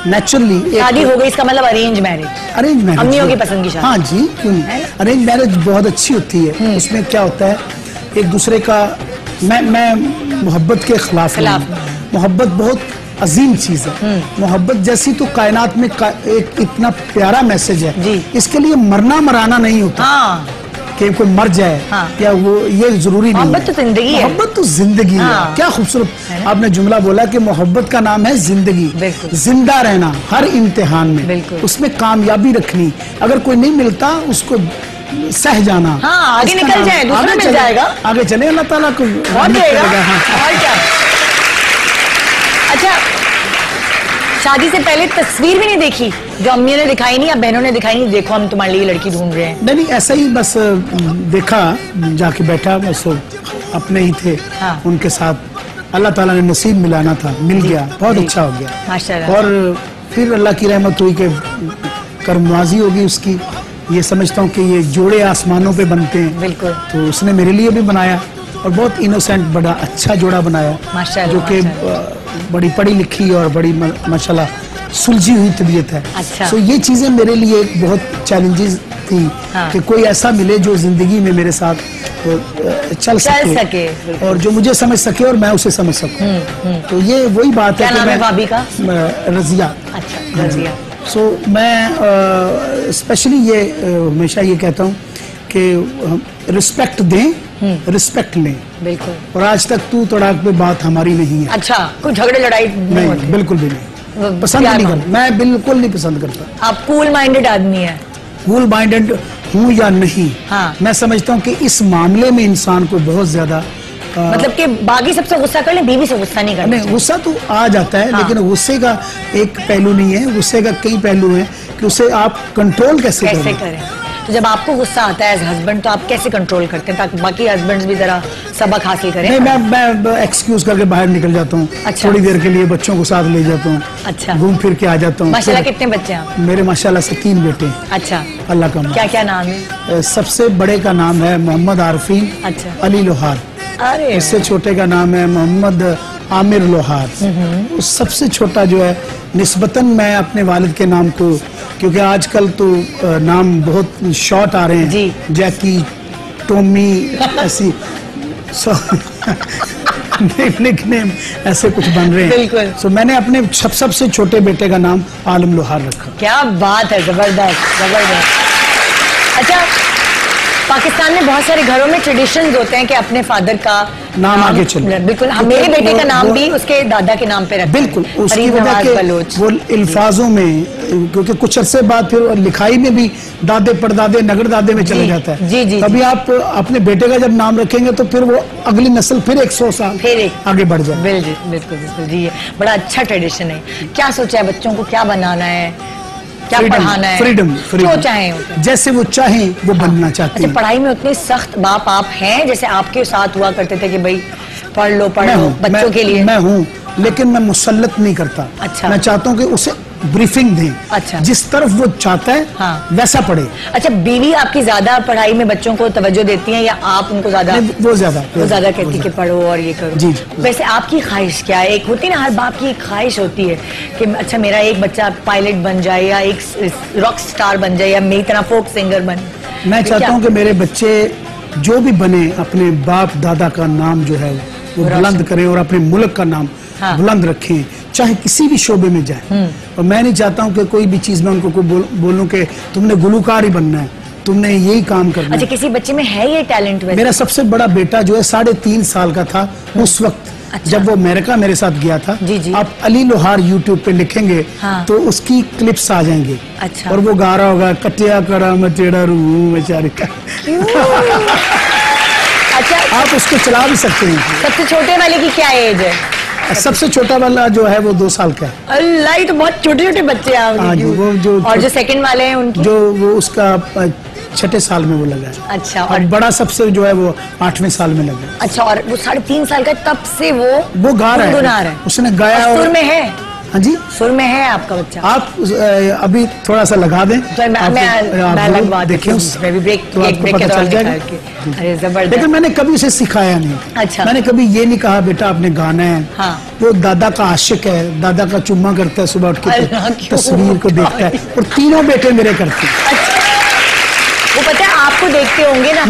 नेचुरली शादी हो गई, इसका मतलब अरेंज मैरिज। अम्मियों की पसंद की शादी। हाँ जी, क्यों नहीं। अरेंज मैरिज बहुत अच्छी होती है। उसमें क्या होता है, एक दूसरे का, मैं मोहब्बत के खिलाफ मोहब्बत बहुत अजीम चीज है। मोहब्बत जैसी तो कायनात में एक इतना प्यारा मैसेज है। इसके लिए मरना मराना नहीं होता। हाँ। कि कोई मर जाए। हाँ। या वो ये जरूरी नहीं। मोहब्बत तो जिंदगी है। मोहब्बत तो जिंदगी है। क्या खूबसूरत आपने जुमला बोला कि मोहब्बत का नाम है जिंदगी। जिंदा रहना हर इम्तिहान में, उसमें कामयाबी रखनी। अगर कोई नहीं मिलता उसको सह जाना। हाँ, आगे निकल जाए, दूसरा मिल जाएगा। आगे चले, अल्लाह ताला को अच्छा, शादी से पहले तस्वीर भी नहीं देखी जो अम्मियों ने दिखाई नहीं या बहनों ने दिखाई नहीं, देखो हम तुम्हारे लिए लड़की ढूंढ रहे हैं? नहीं, ऐसा ही बस देखा, जाके बैठा, बस अपने ही थे। हाँ। उनके साथ अल्लाह ताला ने नसीब मिलाना था, मिल गया, बहुत अच्छा हो गया माशाल्लाह। और फिर अल्लाह की रहमत हुई कि कर्मवाजी होगी उसकी। ये समझता हूँ कि ये जोड़े आसमानों पे बनते हैं। बिल्कुल। तो उसने मेरे लिए भी बनाया और बहुत इनोसेंट, बड़ा अच्छा जोड़ा बनाया, जो कि बड़ी पढ़ी लिखी और बड़ी माशाल्लाह सुलझी हुई तबीयत है। अच्छा। तो ये चीजें मेरे लिए एक बहुत चैलेंजेस थी। हाँ। कि कोई ऐसा मिले जो जिंदगी में मेरे साथ चल सके और जो मुझे समझ सके और मैं उसे समझ सकूं। तो ये वही बात है कि मैं भाभी का रजिया। अच्छा, रजिया। सो मैं स्पेशली ये हमेशा ये कहता हूँ कि रिस्पेक्ट दें, रिस्पेक्ट लें। बिल्कुल। और आज तक तू तड़ाक पे बात हमारी नहीं है। अच्छा, कोई झगड़े लड़ाई नहीं, बिल्कुल भी नहीं, पसंद नहीं करता। मैं बिल्कुल नहीं पसंद करता। आप कूल माइंडेड आदमी है? कूल माइंडेड हूँ या नहीं, हाँ। मैं समझता हूँ कि इस मामले में इंसान को बहुत ज्यादा मतलब कि बाकी सबसे गुस्सा कर ले, बीवी से गुस्सा नहीं करना। नहीं, गुस्सा तो आ जाता है। हाँ। लेकिन गुस्से का एक पहलू नहीं है, गुस्से का कई पहलू हैं कि उसे आप कंट्रोल कैसे करें। तो जब आपको गुस्सा आता है एज हस्बैंड तो आप कैसे कंट्रोल करते हैं ताकि बाकी हस्बैंड्स भी जरा सबक हासिल करें? नहीं, मैं एक्सक्यूज करके बाहर निकल जाता हूँ। अच्छा। थोड़ी देर के लिए बच्चों को साथ ले जाता हूँ। अच्छा। घूम फिर के आ जाता हूँ। माशाल्लाह, कितने बच्चे हैं? मेरे माशाल्लाह से 3 बेटे। अच्छा। अल्लाह का। क्या क्या नाम है? सबसे बड़े का नाम है मोहम्मद आरफीन। अच्छा। अली लोहार। अरे। इससे छोटे का नाम है मोहम्मद आमिर लोहार। उस सबसे छोटा जो है निस्बतन मैं अपने वालिद के नाम को, क्योंकि आजकल तो नाम बहुत शॉर्ट आ रहे हैं, जैकी, टॉमी, ऐसी निकनेम ऐसे कुछ बन रहे हैं। बिल्कुल। सो मैंने अपने सबसे छोटे बेटे का नाम आलम लोहार रखा। क्या बात है, जबरदस्त जबरदस्त। अच्छा, पाकिस्तान में बहुत सारे घरों में ट्रेडिशंस होते हैं कि अपने फादर का नाम आगे चले। बिल्कुल, मेरे बेटे का नाम भी उसके दादा के नाम पे रखा। बिल्कुल, उसकी वजह के वो अल्फाजों में, क्योंकि कुछ अरसे बाद फिर लिखाई में भी दादे परदादे नगर दादे में चले जाता है। जी जी। तभी आप अपने बेटे का जब नाम रखेंगे तो फिर वो अगली नस्ल फिर 100 साल फिर आगे बढ़ जाए। बिल्कुल बिल्कुल जी, ये बड़ा अच्छा ट्रेडिशन है। क्या सोचा है बच्चों को, क्या बनाना है, क्या पढ़ाना है? फ्रीडम, जो चाहें, जैसे वो चाहें वो बनना चाहते हैं। पढ़ाई में उतने सख्त बाप आप हैं जैसे आपके साथ हुआ करते थे कि भाई पढ़ लो बच्चों के लिए? मैं हूँ, लेकिन मैं मुसल्लत नहीं करता। अच्छा। मैं चाहता हूँ कि उसे ब्रीफिंग दें। अच्छा। जिस तरफ वो चाहता है वैसा पढ़े। अच्छा, बीवी आपकी ज्यादा पढ़ाई में बच्चों को तवज्जो देती हैं या आप उनको ज्यादा? वो ज्यादा कहती कि पढ़ो और ये करो। जी। वैसे आपकी ख्वाहिश क्या है? एक होती ना, हर बाप की एक ख्वाहिश होती है कि अच्छा मेरा एक बच्चा पायलट बन जाए या एक रॉक स्टार बन जाए या मेरी तरह फोक सिंगर बने। मैं चाहता हूँ कि मेरे बच्चे जो भी बने अपने बाप दादा का नाम जो है वो बुलंद करें और अपने मुल्क का नाम बुलंद रखें, चाहे किसी भी शोबे में जाए। और मैं नहीं चाहता हूँ कि कोई भी चीज में उनको बोलूं कि तुमने गुलकार ही बनना है, तुमने यही काम करना है। अच्छा, किसी बच्चे में है ये टैलेंट? मेरा सबसे बड़ा बेटा जो है 3.5 साल का था उस वक्त। अच्छा। जब वो अमेरिका मेरे साथ गया था। जी जी। आप अली लोहार यूट्यूब पे लिखेंगे तो उसकी क्लिप्स आ जाएंगे। अच्छा। और वो गा रहा होगा कटिया करा मैं तेरा रूह बेचारी का। अच्छा, आप उसको चला भी सकते हैं। सबसे छोटे वाले की क्या एज है? सबसे छोटा वाला जो है वो 2 साल का है। अल्लाह, ये तो बहुत छोटे छोटे बच्चे हैं। हाँ जी, वो जो सेकंड वाले हैं उनकी जो वो उसका 6ठे साल में वो लगा है। अच्छा। और बड़ा सबसे जो है वो 8वें साल में लगा। अच्छा, और वो 3.5 साल का तब से वो गा रहा है। उसने गाया। सुर में है? हाँ जी, सुर में है आपका बच्चा? आप अभी थोड़ा सा लगा दें। मैं लगवा देखें, तो आपको पता चल जाएगा। अरे जबरदस्त। लेकिन मैंने कभी उसे सिखाया नहीं। अच्छा। मैंने कभी ये नहीं कहा बेटा आपने गाना है। हाँ। वो दादा का आशिक है, दादा का चुम्मा करता है सुबह उठ के, तस्वीर को देखता है। और तीनों बेटे मेरे करते हैं। वो पता है आपको देखते होंगे ना?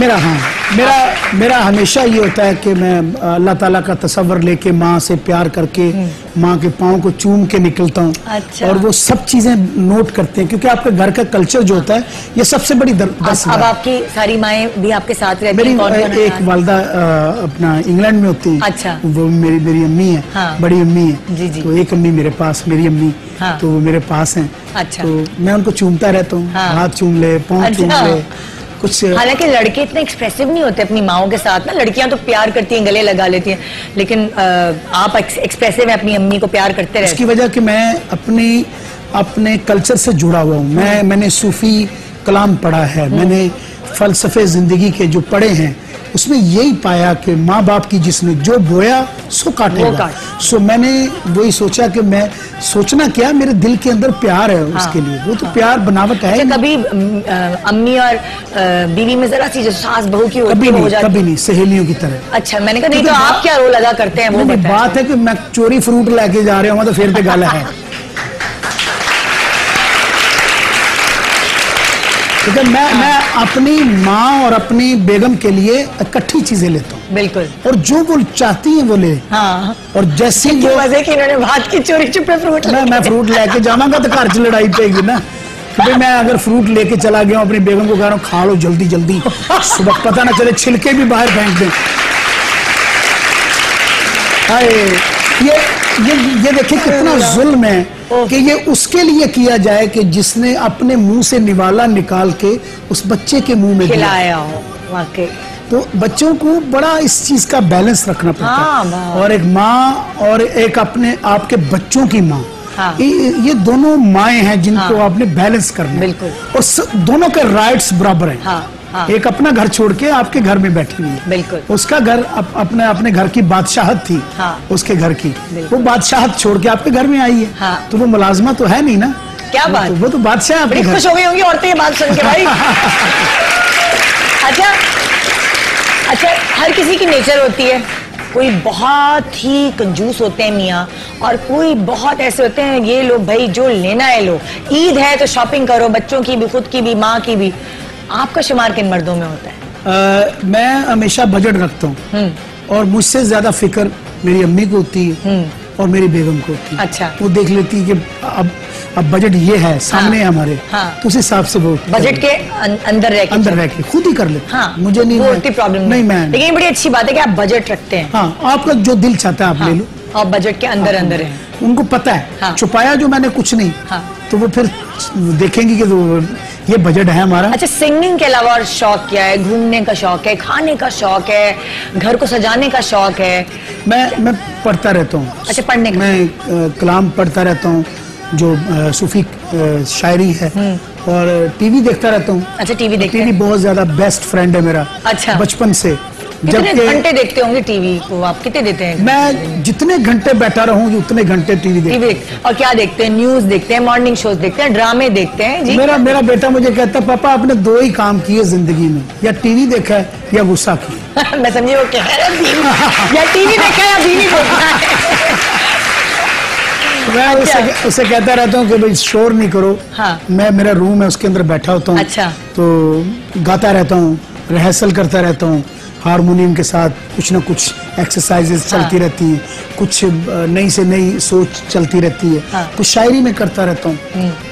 मेरा हमेशा ये होता है कि मैं अल्लाह ताला का तसव्वुर लेके माँ से प्यार करके माँ के पाँव को चूम के निकलता हूँ। अच्छा। और वो सब चीजें नोट करते हैं, क्योंकि आपके घर का कल्चर जो होता है ये सबसे बड़ी दस। अब आपकी सारी माएँ भी आपके साथ रहती हैं? मेरी एक वालदा अपना इंग्लैंड में होती है। अच्छा। वो मेरी अम्मी है। हाँ। बड़ी अम्मी है। जी जी। तो एक अम्मी मेरे पास, मेरी अम्मी। हाँ। तो वो मेरे पास है। अच्छा। तो मैं उनको चूमता रहता हूँ। हाँ। हाथ चूम ले, पाँव चूम ले, कुछ। हालांकि लड़के इतने एक्सप्रेसिव नहीं होते अपनी माओ के साथ ना। लड़कियां तो प्यार करती हैं, गले लगा लेती हैं, लेकिन आप एक्सप्रेसिव है, अपनी अम्मी को प्यार करते रहते हैं। इसकी वजह कि मैं अपने कल्चर से जुड़ा हुआ हूँ। मैंने सूफी कलाम पढ़ा है, मैंने फलसफे जिंदगी के जो पढ़े हैं उसमें यही पाया कि माँ बाप की जिसने जो बोया सो काटेगा। सो मैंने वही सोचा कि मैं सोचना क्या, मेरे दिल के अंदर प्यार है उसके लिए। वो तो प्यार बनावट है। कभी अम्मी और बीवी में जरा सी जो सास बहू की कभी नहीं, सहेलियों की तरह। अच्छा, मैंने कहा नहीं तो आप क्या रोल अदा करते हैं? वो बात है कि मैं चोरी फ्रूट लेके जा रहा हूँ तो फिर पे गाला है। लेकिन मैं अपनी माँ और अपनी बेगम के लिए इकट्ठी चीजें लेता हूँ। बिल्कुल। और जो वो चाहती हैं वो ले। हाँ। और जैसे वो मजे की इन्होंने बात की, चोरी छुपे फ्रूट। मैं फ्रूट लेके जाऊंगा तो घर च लड़ाई पेगी ना। क्योंकि मैं अगर फ्रूट लेके चला गया अपनी बेगम को कह रहा हूँ खा लो जल्दी जल्दी, सुबह पता ना चले छिलके भी बाहर फेंक दें। ये देखिए कितना जुल्म है कि ये उसके लिए किया जाए कि जिसने अपने मुंह से निवाला निकाल के उस बच्चे के मुंह में खिलाया हो। वाकई तो बच्चों को बड़ा इस चीज का बैलेंस रखना पड़ता है। और एक माँ और एक अपने आपके बच्चों की माँ, ये दोनों माएँ हैं जिनको आपने बैलेंस करना। बिल्कुल। और दोनों के राइट्स बराबर हैं। एक अपना घर छोड़ के आपके घर में बैठी हुई है। बिल्कुल। उसका घर अपने घर की बादशाहत थी। उसके घर की वो बादशाहत छोड़ के आपके घर में आई है। तो वो मुलाजमा तो है नहीं ना। क्या बात, वो तो बादशाह है। खुश हो गई होंगी औरतें ये बात सुन के भाई। अच्छा, हर किसी की नेचर होती है। कोई बहुत ही कंजूस होते हैं मियाँ, और कोई बहुत ऐसे होते हैं ये लो भाई जो लेना है लो, ईद है तो शॉपिंग करो, बच्चों की भी, खुद की भी, माँ की भी। आपका शुमार किन मर्दों में होता है? मैं हमेशा बजट रखता हूँ और मुझसे ज्यादा फिक्र मेरी अम्मी को होती है और मेरी बेगम को होती है। अच्छा। वो देख लेती है कि अब अब बजट ये है सामने है हमारे, तो उस हिसाब से वो बजट के अंदर रह के खुद ही कर लेते। हाँ, मुझे नहीं, वो उतनी प्रॉब्लम नहीं मैं, लेकिन बड़ी अच्छी बात है कि आप बजट रखते हैं। हाँ, आपका जो दिल चाहता है आप ले लो, और बजट के अंदर अंदर है। उनको पता है छुपाया जो मैंने कुछ नहीं, तो वो फिर देखेंगे कि ये बजट है हमारा। अच्छा, सिंगिंग के अलावा और शौक क्या है? घूमने का शौक है, खाने का शौक है, घर को सजाने का शौक है? मैं पढ़ता रहता हूँ। अच्छा, पढ़ने का? मैं कलाम पढ़ता रहता हूँ, जो सूफी शायरी है, और टीवी देखता रहता हूँ। अच्छा, टीवी देखते हैं? टीवी बहुत ज्यादा बेस्ट फ्रेंड है मेरा। अच्छा, बचपन से। कितने घंटे देखते होंगे टीवी को आप? कितने देते हैं? मैं जितने घंटे बैठा रहूँ उतने घंटे टीवी देखते। और क्या देखते हैं? न्यूज देखते हैं, मॉर्निंग शोज देखते हैं, ड्रामे देखते हैं? जी, मेरा बेटा मुझे कहता है पापा आपने 2 ही काम किए जिंदगी में, या टीवी देखा है या गुस्सा किया। मैं समझी वो कह रहा है या टीवी देखा है या बीवी देखा है। मैं उसे कहता रहता हूँ कि भाई शोर नहीं करो। मैं, मेरा रूम है उसके अंदर बैठा होता हूँ। अच्छा। तो गाता रहता हूँ, रिहर्सल करता रहता हूँ, हारमोनियम के साथ कुछ ना कुछ एक्सरसाइजेस चलती रहती हैं, कुछ नई से नई सोच चलती रहती है, कुछ शायरी में करता रहता हूँ।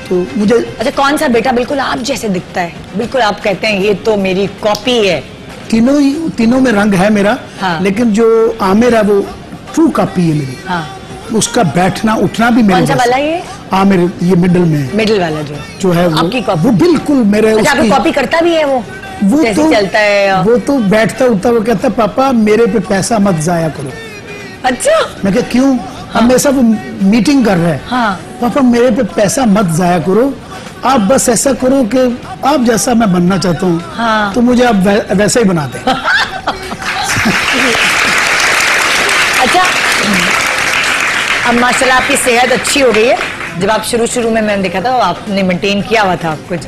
तो मुझे अच्छा, कौन सा बेटा बिल्कुल आप जैसे दिखता है? बिल्कुल आप कहते हैं ये तो मेरी कॉपी है? तीनों में रंग है मेरा, लेकिन जो आमिर है वो ट्रू कॉपी है मेरी। उसका बैठना उठना भी मेरे कौन सा वाला ये? आमिर, ये मिडिल में, मिडिल वाला जो है आपकी कॉपी? वो बिल्कुल मेरे। अच्छा, आपकी कॉपी करता भी है वो तो चलता है? वो तो बैठता उठता वो कहता है पापा मेरे पे पैसा मत जाया करो। अच्छा। मैं कहा क्यों? हमेशा वो मीटिंग कर रहे हैं। पापा मेरे पे पैसा मत जाया करो, आप बस ऐसा करो कि आप जैसा मैं बनना चाहता हूँ तो मुझे आप वैसा ही बना दें। अच्छा, अब माशाल्लाह आपकी सेहत अच्छी हो गई है। जब आप शुरू में मैंने देखा था आपने मेंटेन किया हुआ था आप कुछ,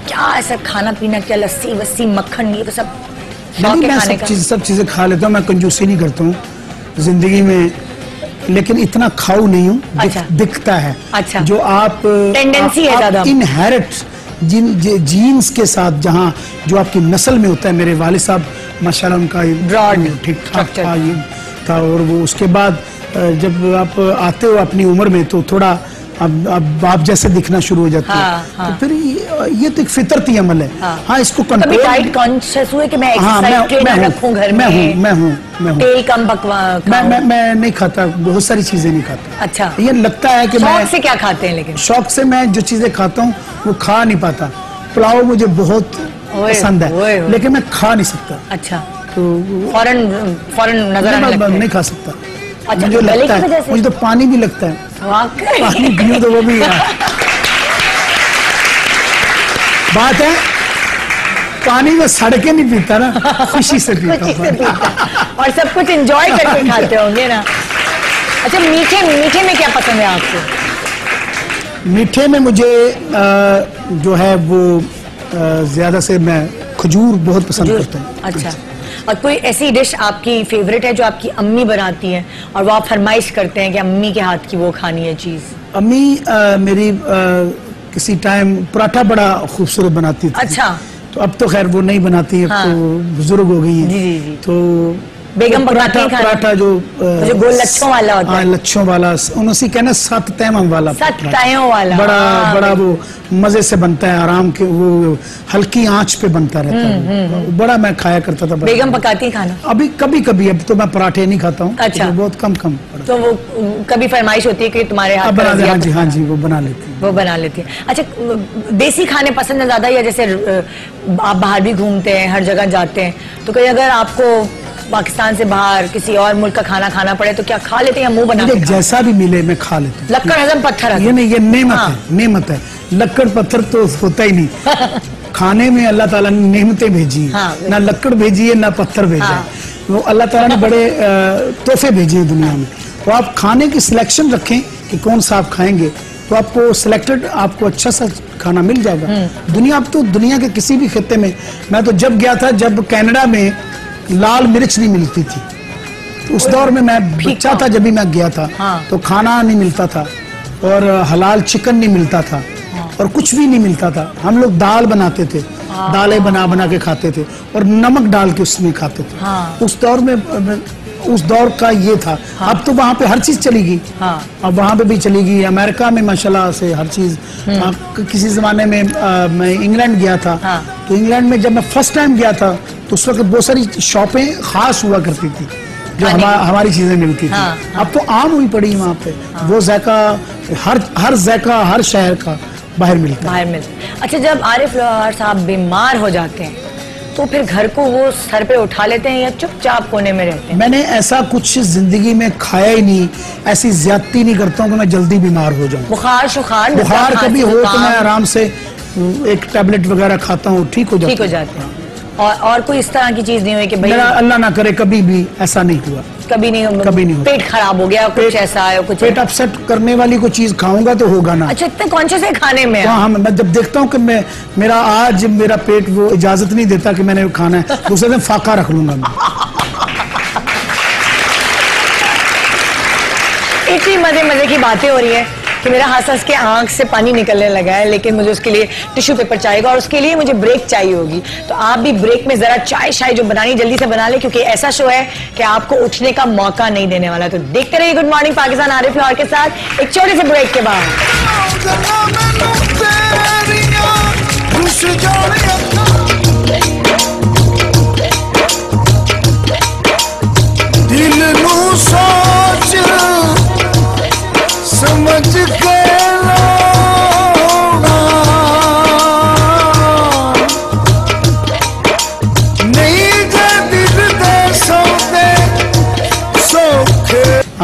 क्या ऐसा खाना पीना, क्या लस्सी वस्सी मक्खन, ये तो सब शौक है खाने का? सब चीजें खा लेता हूँ, मैं कंजूसी नहीं करता हूँ जिंदगी में, लेकिन इतना खाऊ नहीं हूँ। अच्छा। दिखता है। अच्छा। जो आप टेंडेंसी है ज्यादा इनहेरिट जीन्स के साथ, जहाँ जो आपकी नस्ल में होता है। मेरे वालिद साहब माशाल्लाह उनका ब्रॉड ठीक ठाक था, और वो उसके बाद जब आप आते हो अपनी उम्र में तो थोड़ा अब आप जैसे दिखना शुरू हो जाते हैं। तो फिर ये तो एक फितरती अमल है। हाँ, इसको कंट्रोल। डाइट कॉन्शियस हुए कि मैं एक्सरसाइज ट्रेनर रखूं घर में? मैं हूँ। तेल कम बकवास? मैं नहीं खाता, बहुत सारी चीजें नहीं खाता। अच्छा। ये लगता है कि शौक से क्या खाते हैं? लेकिन शौक से मैं जो चीजें खाता हूँ वो खा नहीं पाता। पुलाव मुझे बहुत पसंद है, लेकिन मैं खा नहीं सकता। अच्छा। तो फौरन नजर आने लगता है? नहीं खा सकता। अच्छा, मुझे लगता है, मुझे तो पानी भी लगता है। पानी पीऊं तो वो भी बात है, पानी में सड़के नहीं पीता ना, खुशी से पीता। और सब कुछ एंजॉय करके खाते होंगे ना। अच्छा, मीठे में क्या पसंद है आपको? मीठे में मुझे जो है वो ज्यादा से मैं खजूर बहुत पसंद करता हूँ। अच्छा। और कोई ऐसी डिश आपकी फेवरेट है जो आपकी अम्मी बनाती है और वो आप फरमाइश करते हैं कि अम्मी के हाथ की वो खानी है चीज? अम्मी मेरी किसी टाइम पराठा बड़ा खूबसूरत बनाती थी। अच्छा। तो अब तो खैर वो नहीं बनाती है, तो बुजुर्ग हो गई है। तो बेगम पराठा जो गोल लच्छों वाला होता है। लच्छों वाला, उनसे कहना 7 तैमम वाला, 7 तायों वाला, बड़ा वो मजे से बनता है, आराम के, वो हल्की आंच पे बनता रहता है। बड़ा मैं खाया करता था। बेगम पकाती खाना? अभी कभी कभी, अब तो मैं पराठे नहीं खाता हूँ। अच्छा। तो बहुत कम। तो वो कभी फरमाइश होती है कि तुम्हारे हाथ बना दे? हाँ जी, वो बना लेती है। अच्छा, देसी खाने पसंद है ज्यादा, या जैसे आप बाहर भी घूमते हैं, हर जगह जाते हैं, तो कहीं अगर आपको पाकिस्तान से बाहर किसी और मुल्क का खाना खाना पड़े तो क्या खा लेते हैं या मुंह बना के? जैसा भी मिले मैं खा लेता हूँ। लक्कड़ हजम पत्थर? ये नहीं, ये नेमत है। लक्कड़ पत्थर तो होता ही नहीं। खाने में अल्लाह ताला ने नेमतें भेजी है। ना लक्कड़ भेजी है ना पत्थर भेजा है। वो अल्लाह ताला ने बड़े तोहफे भेजे हैं दुनिया में। तो आप खाने की सिलेक्शन रखें कि कौन सा आप खाएंगे, तो आपको सिलेक्टेड, आपको अच्छा सा खाना मिल जाएगा। दुनिया, अब तो दुनिया के किसी भी खित्ते में, मैं तो जब गया था, जब कनाडा में लाल मिर्च नहीं मिलती थी, तो उस दौर में मैं बच्चा था जब भी मैं गया था। तो खाना नहीं मिलता था, और हलाल चिकन नहीं मिलता था, और कुछ भी नहीं मिलता था। हम लोग दाल बनाते थे, दालें बना के खाते थे, और नमक डाल के उसमें खाते थे। उस दौर में उस दौर का ये था। हाँ। अब तो वहाँ पे हर चीज चली गई। हाँ। अब वहाँ पे भी चली गई। अमेरिका में माशाल्लाह से हर चीज। किसी जमाने में मैं इंग्लैंड गया था। हाँ। तो इंग्लैंड में जब मैं फर्स्ट टाइम गया था तो उस वक्त बहुत सारी शॉपें खास हुआ करती थी जो हमारी चीजें मिलती थी। हाँ। अब तो आम हुई पड़ी वहाँ पे। हाँ। वो ज़ायका हर ज़ायका हर शहर का बाहर मिलता है। अच्छा, जब आरिफ लोहार साहब बीमार हो जाते हैं तो फिर घर को वो सर पे उठा लेते हैं या चुपचाप कोने में रहते हैं? मैंने ऐसा कुछ जिंदगी में खाया ही नहीं, ऐसी ज्यादती नहीं करता हूँ कि मैं जल्दी बीमार हो जाऊँ। बुखार कभी हो तो मैं आराम से एक टैबलेट वगैरह खाता हूँ, ठीक हो जाते हैं। और कोई इस तरह की चीज नहीं हुई कि भाई? मेरा अल्लाह ना करे कभी भी ऐसा नहीं हुआ। कभी नहीं पेट खराब हो गया, कुछ ऐसा आया, कुछ पेट अपसेट करने वाली कोई चीज खाऊंगा तो होगा ना। अच्छा, इतने कॉन्शियस है खाने में? हाँ, मैं जब देखता हूँ कि मेरा पेट वो इजाजत नहीं देता कि मैंने खाना है, दूसरे दिन फाका रख लूंगा मैं। इतनी मजे की बातें हो रही है कि मेरा हंस के आंख से पानी निकलने लगा है, लेकिन मुझे उसके लिए टिश्यू पेपर चाहिए और उसके लिए मुझे ब्रेक चाहिए होगी। तो आप भी ब्रेक में जरा चाय शाय जो बनानी जल्दी से बना ले, क्योंकि ऐसा शो है कि आपको उठने का मौका नहीं देने वाला। तो देखते रहिए गुड मॉर्निंग पाकिस्तान आरिफ लोहार के साथ एक छोटे से ब्रेक के बाद। समझ के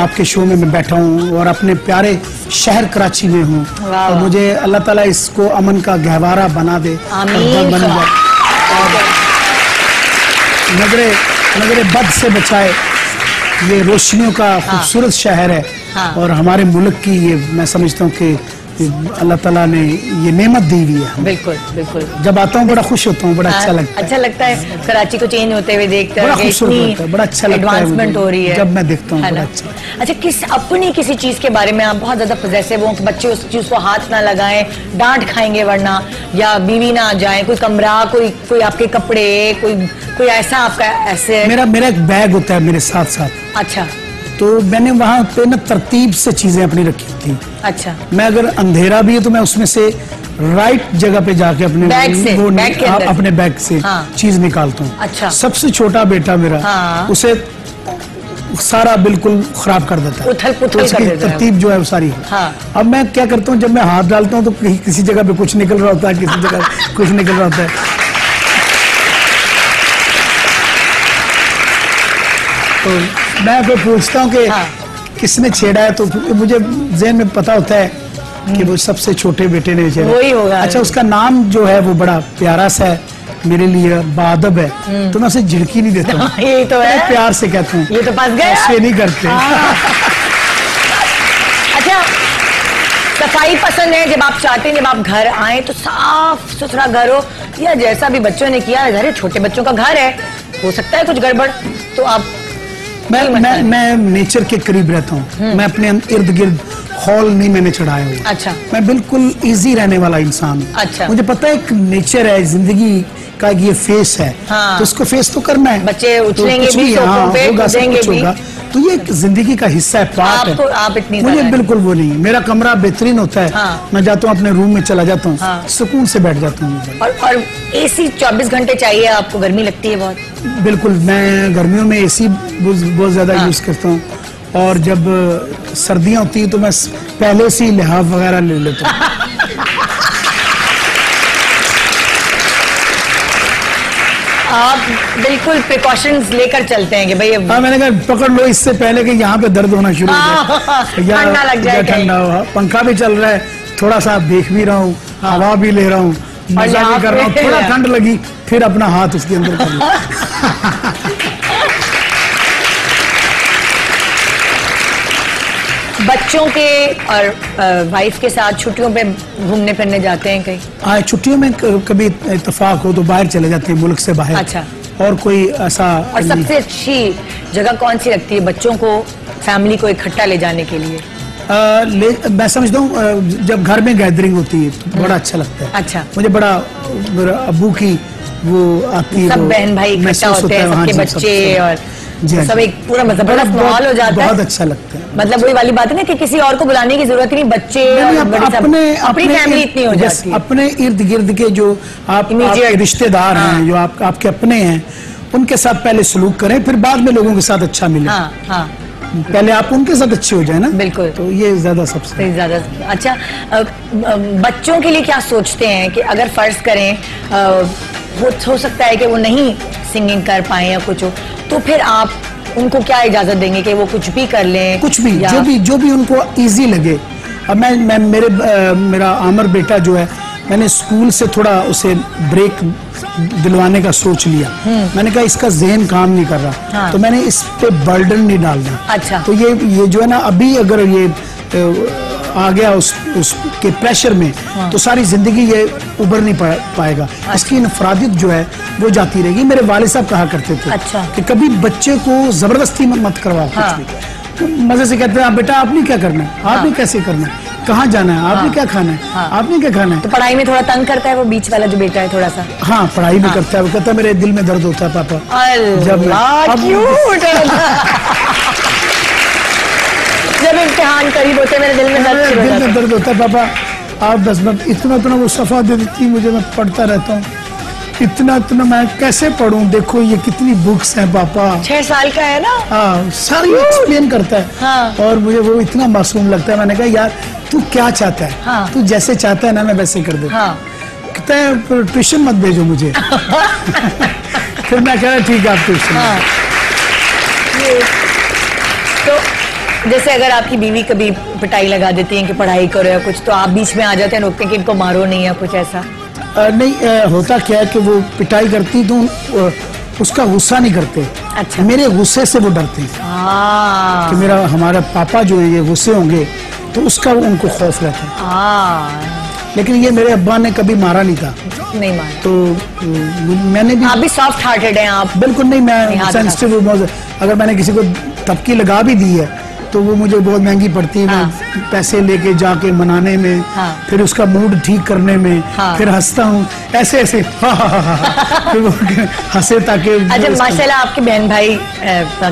आपके शो में मैं बैठा हूँ और अपने प्यारे शहर कराची में हूँ और मुझे अल्लाह ताला इसको अमन का गहवारा बना दे, बन जाए और नजरे बद से बचाए। ये रोशनियों का खूबसूरत शहर है। हाँ। और हमारे मुल्क की ये मैं समझता हूँ कि अल्लाह ताला ने ये नेमत दी हुई है। बिल्कुल बिल्कुल। जब आता हूँ बड़ा खुश होता हूँ, बड़ा अच्छा लगता है। अच्छा लगता है कराची को चेंज होते हुए देखते हैं, बड़ा खूबसूरत होता है, बड़ा अच्छा लगता है, एडवांसमेंट हो रही है जब मैं देखता हूँ, बड़ा अच्छा। अच्छा, अपनी किसी चीज के बारे में आप बहुत ज्यादा पजेसिव हो कि बच्चे उस चीज को हाथ ना लगाएं, डांट खाएंगे वरना, या बीवी ना आ जाए, कोई कमरा, कोई आपके कपड़े, कोई ऐसा आपका ऐसे? मेरा एक बैग होता है मेरे साथ साथ। अच्छा। तो मैंने वहाँ पे ना तरतीब से चीजें अपनी रखी थी। अच्छा। मैं अगर अंधेरा भी है तो मैं उसमें से राइट जगह पे जाके अपने बैग से चीज निकालता हूँ। अच्छा। सबसे छोटा बेटा मेरा उसे सारा बिल्कुल खराब कर देता है, उसकी तरतीब जो है वो सारी है। अब मैं क्या करता हूँ, जब मैं हाथ डालता हूँ तो किसी जगह पे कुछ निकल रहा होता है, किसी जगह कुछ निकल रहा होता है। तो मैं फिर पूछता हूँ कि किसने छेड़ा है, तो मुझे ज़हन में पता होता है कि वो सबसे छोटे बेटे ने छेड़ा। वही होगा। अच्छा, उसका नाम जो है वो बड़ा प्यारा सा है मेरे लिए, बादब है, तो मैं उसे झिड़की नहीं देता हूँ। ये तो है, प्यार से कहता हूँ। ये तो फंस गया, ऐसे नहीं करते। अच्छा, सफाई पसंद है? जब आप चाहते हैं जब आप घर आए तो साफ सुथरा घर हो, या जैसा भी बच्चों ने किया, अरे छोटे बच्चों का घर है, हो सकता है कुछ गड़बड़, तो आप? मैं नेचर के करीब रहता हूँ। मैं अपने इर्द गिर्द हॉल नहीं मैंने चढ़ाया हुआ। अच्छा। मैं बिल्कुल इजी रहने वाला इंसान हूँ। अच्छा। मुझे पता है एक नेचर है जिंदगी का, ये फेस है। हाँ। तो उसको फेस तो करना है। बच्चे उछलेंगे भी, होगा, सब कुछ होगा, तो ये जिंदगी का हिस्सा है, पार्ट है। आप इतनी मुझे बिल्कुल वो नहीं। मेरा कमरा बेहतरीन होता है। हाँ। मैं जाता हूँ अपने रूम में चला जाता हूँ। हाँ। सुकून से बैठ जाता हूँ। और एसी 24 घंटे चाहिए आपको? गर्मी लगती है बहुत? बिल्कुल, मैं गर्मियों में एसी बहुत ज्यादा यूज करता हूँ, और जब सर्दियाँ होती है तो मैं पहले से ही लिहाफ वगैरह ले लेता हूँ। आप बिल्कुल प्रिकॉशंस लेकर चलते हैं कि भाई? हाँ, मैंने कहा पकड़ लो इससे पहले कि यहाँ पे दर्द होना शुरू हो जाए, ठंडा लग जाए, ठंडा हो। पंखा भी चल रहा है, थोड़ा सा देख भी रहा हूँ, हवा भी ले रहा हूँ, मजा भी कर रहा हूँ, थोड़ा ठंड लगी फिर अपना हाथ उसके अंदर कर लो। बच्चों के और वाइफ के साथ छुट्टियों पे घूमने फिरने जाते हैं कहीं? हाँ, छुट्टियों में कभी इत्तेफाक हो तो बाहर चले जाते हैं, मुल्क से बाहर। अच्छा। और कोई ऐसा? और सबसे अच्छी जगह कौन सी लगती है बच्चों को, फैमिली को इकट्ठा ले जाने के लिए? मैं समझता हूँ जब घर में गैदरिंग होती है तो बड़ा अच्छा लगता है। अच्छा। मुझे बड़ा मेरा अबू की वो आती है, सब बहन भाई इकट्ठा होते हैं, सबके बच्चे, और जी हाँ, सब एक पूरा जबरदस्त माहौल हो जाता है, बहुत अच्छा लगता है। मतलब वही वाली बात है ना कि किसी और को बुलाने की जरूरत नहीं, बच्चे और बड़े सब अपनी फैमिली इतनी हो जाती है। अपने इर्द गिर्द के जो आपके रिश्तेदार हैं, जो आपके अपने हैं, उनके साथ पहले सलूक करें, फिर बाद में लोगों के साथ अच्छा मिले। पहले आप उनके साथ अच्छे हो जाए ना, बिल्कुल, तो ये ज्यादा सबसे ज्यादा अच्छा। बच्चों के लिए क्या सोचते हैं कि अगर फर्ज करें वो हो सकता है कि वो नहीं सिंगिंग कर पाए या कुछ हो, तो फिर आप उनको क्या इजाजत देंगे कि वो कुछ भी कर लें? कुछ भी, जो भी उनको इजी लगे। अब मैं मेरा आमर बेटा जो है, मैंने स्कूल से थोड़ा उसे ब्रेक दिलवाने का सोच लिया। मैंने कहा इसका जहन काम नहीं कर रहा, तो मैंने इस पे बर्डन नहीं डालना। अच्छा। तो ये जो है ना, अभी अगर ये आ गया उसके प्रेशर में, तो सारी जिंदगी ये उबर नहीं पाएगा। इसकी इनफरादियत जो है वो जाती रहेगी। मेरे वालिद साहब कहा करते थे कि कभी बच्चे को जबरदस्ती मत करवाओ कुछ भी। तो मजे से कहते हैं आप बेटा आपने क्या करना है, आपने कैसे करना है, कहाँ जाना है, आपने क्या खाना है, आपने क्या खाना है। तो पढ़ाई में थोड़ा तंग करता है वो बीच वाला जो बेटा है थोड़ा सा? हाँ, पढ़ाई भी करता है। वो कहता है मेरे दिल में दर्द होता है पापा जब इम्तिहान करीब होते हैं, मेरे दिल में दर्द होता है पापा, आप बस इतना वो सफा दे देती मुझे, मैं पढ़ता रहता हूँ, इतना मैं कैसे पढ़ूं, देखो ये कितनी बुक्स हैं पापा। 6 साल का है ना? हाँ, सारी एक्सप्लेन करता है। और मुझे वो इतना मासूम लगता है। मैंने कहा यार तू क्या चाहता है, तू जैसे चाहता है ना मैं वैसे कर देता हूँ। कहता है ट्यूशन मत भेजो मुझे। फिर मैं कह रहा ठीक है आप ट्यूशन। तो जैसे अगर आपकी बीवी कभी पिटाई लगा देती है कि पढ़ाई करो या कुछ, तो आप बीच में आ जाते हैं, रोकते हैं कि इनको मारो नहीं या कुछ ऐसा? नहीं, होता क्या है कि वो पिटाई करती तो उसका गुस्सा नहीं करते। अच्छा। मेरे गुस्से से वो डरते हैं कि हमारा पापा जो है ये गुस्से होंगे, तो उसका उनको खौफ रहता है। लेकिन ये मेरे अब्बा ने कभी मारा नहीं था। नहीं मारा। तो मैंने भी। आप भी सॉफ्ट हार्टेड हैं आप? बिल्कुल नहीं, मैं सेंसिटिव। अगर मैंने किसी को तबकी लगा भी दी है तो वो मुझे बहुत महंगी पड़ती है। मैं पैसे लेके जाके मनाने में, फिर उसका मूड ठीक करने में, फिर हंसता हूँ ऐसे फिर वो हंसे ताकि। अच्छा, माशाल्लाह आपके बहन भाई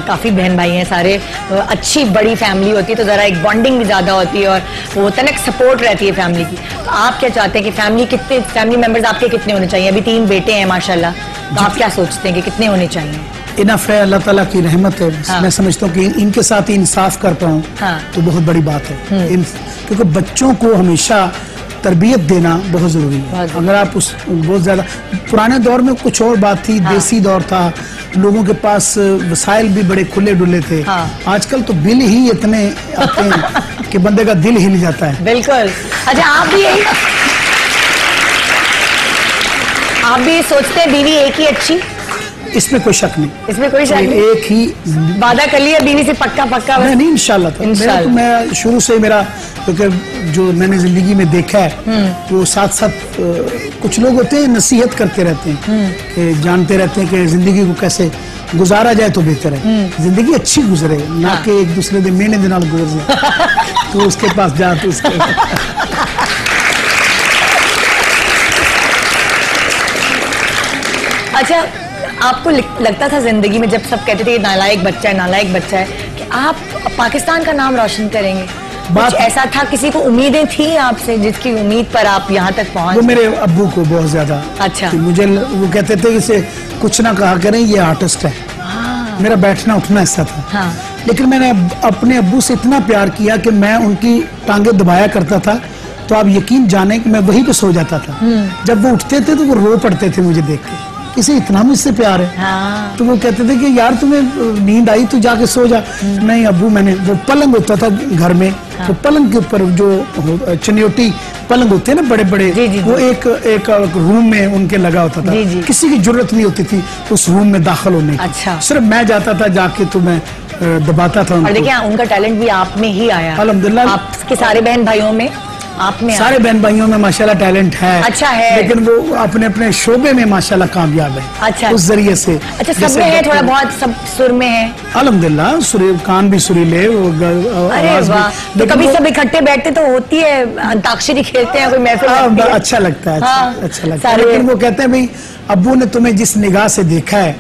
काफी बहन भाई हैं सारे, अच्छी बड़ी फैमिली होती है तो जरा एक बॉन्डिंग भी ज्यादा होती है और वो होता है ना, सपोर्ट रहती है फैमिली की। तो आप क्या चाहते हैं कि फैमिली मेंबर्स आपके कितने होने चाहिए? अभी 3 बेटे हैं माशाल्लाह, तो आप क्या सोचते हैं कि कितने होने चाहिए? इनफ है, अल्लाह ताला की रहमत है। मैं समझता हूँ कि इनके साथ इंसाफ कर पाऊँ तो बहुत बड़ी बात है। क्योंकि बच्चों को हमेशा तरबियत देना बहुत जरूरी है। अगर आप बहुत ज्यादा, पुराने दौर में कुछ और बात थी, देसी दौर था, लोगों के पास वसाइल भी बड़े खुले डुले थे। आजकल तो बिल ही इतने आते हैं कि बंदे का दिल हिल जाता है। बिल्कुल। अच्छा, आप भी सोचते हैं बीवी एक ही अच्छी? इसमें कोई शक नहीं, इसमें कोई शक नहीं। एक ही वादा कर लिया बीवी से पक्का? नहीं, इंशाल्लाह। मैं शुरू से मेरा, क्योंकि जो मैंने जिंदगी में देखा है वो साथ कुछ लोग होते हैं नसीहत करते रहते हैं कि जानते रहते हैं कि जिंदगी को कैसे गुजारा जाए तो बेहतर है, जिंदगी अच्छी गुजरे, ना कि एक दूसरे दिन मेहने दिन गुजर जाए। तो उसके पास जा तो उसके अच्छा, आपको लगता था जिंदगी में जब सब कहते थे नालायक बच्चा है कि आप पाकिस्तान का नाम रोशन करेंगे? कुछ ऐसा था, किसी को उम्मीदें थी आपसे जिसकी उम्मीद पर आप यहाँ तक पहुँचे? वो मेरे अब्बू को बहुत ज्यादा। अच्छा। मुझे वो कहते थे कि इसे कुछ ना कहा करें, ये आर्टिस्ट है। मेरा बैठना उठना ऐसा था। लेकिन मैंने अपने अब्बू से इतना प्यार किया कि मैं उनकी टांगे दबाया करता था, तो आप यकीन जाने कि मैं वहीं पे सो जाता था। जब वो उठते थे तो वो रो पड़ते थे मुझे देख के, इसे इतना मुझसे प्यार है। तो वो कहते थे कि यार तुम्हें नींद आई तो जाके सो जा। नहीं अब्बू, मैंने वो पलंग होता था घर में, तो पलंग के ऊपर जो चनियोटी पलंग होते हैं ना बड़े बड़े, वो एक रूम में उनके लगा होता था। किसी की जरूरत नहीं होती थी उस रूम में दाखिल होने की। अच्छा। सिर्फ मैं जाता था जाके, तो मैं दबाता था उनको। देखिए उनका टैलेंट भी आप में ही आया अल्हम्दुलिल्लाह। आपके सारे बहन भाइयों में, आप में सारे बहन भाइयों में माशाल्लाह टैलेंट है। अच्छा है, लेकिन वो अपने अपने शोबे में माशाल्लाह कामयाब है। अच्छा, उस जरिए से। अच्छा, सब में है थोड़ा बहुत, सब सुर में है अल्हम्दुलिल्लाह। कान भी सुरीले, अरे वाह। तो कभी सब इकट्ठे बैठते तो होती है अंताक्षरी खेलते हैं, कोई महफिल? अच्छा लगता है, अच्छा लगता है। लेकिन वो कहते हैं भाई अब्बू ने तुम्हें जिस निगाह से देखा है,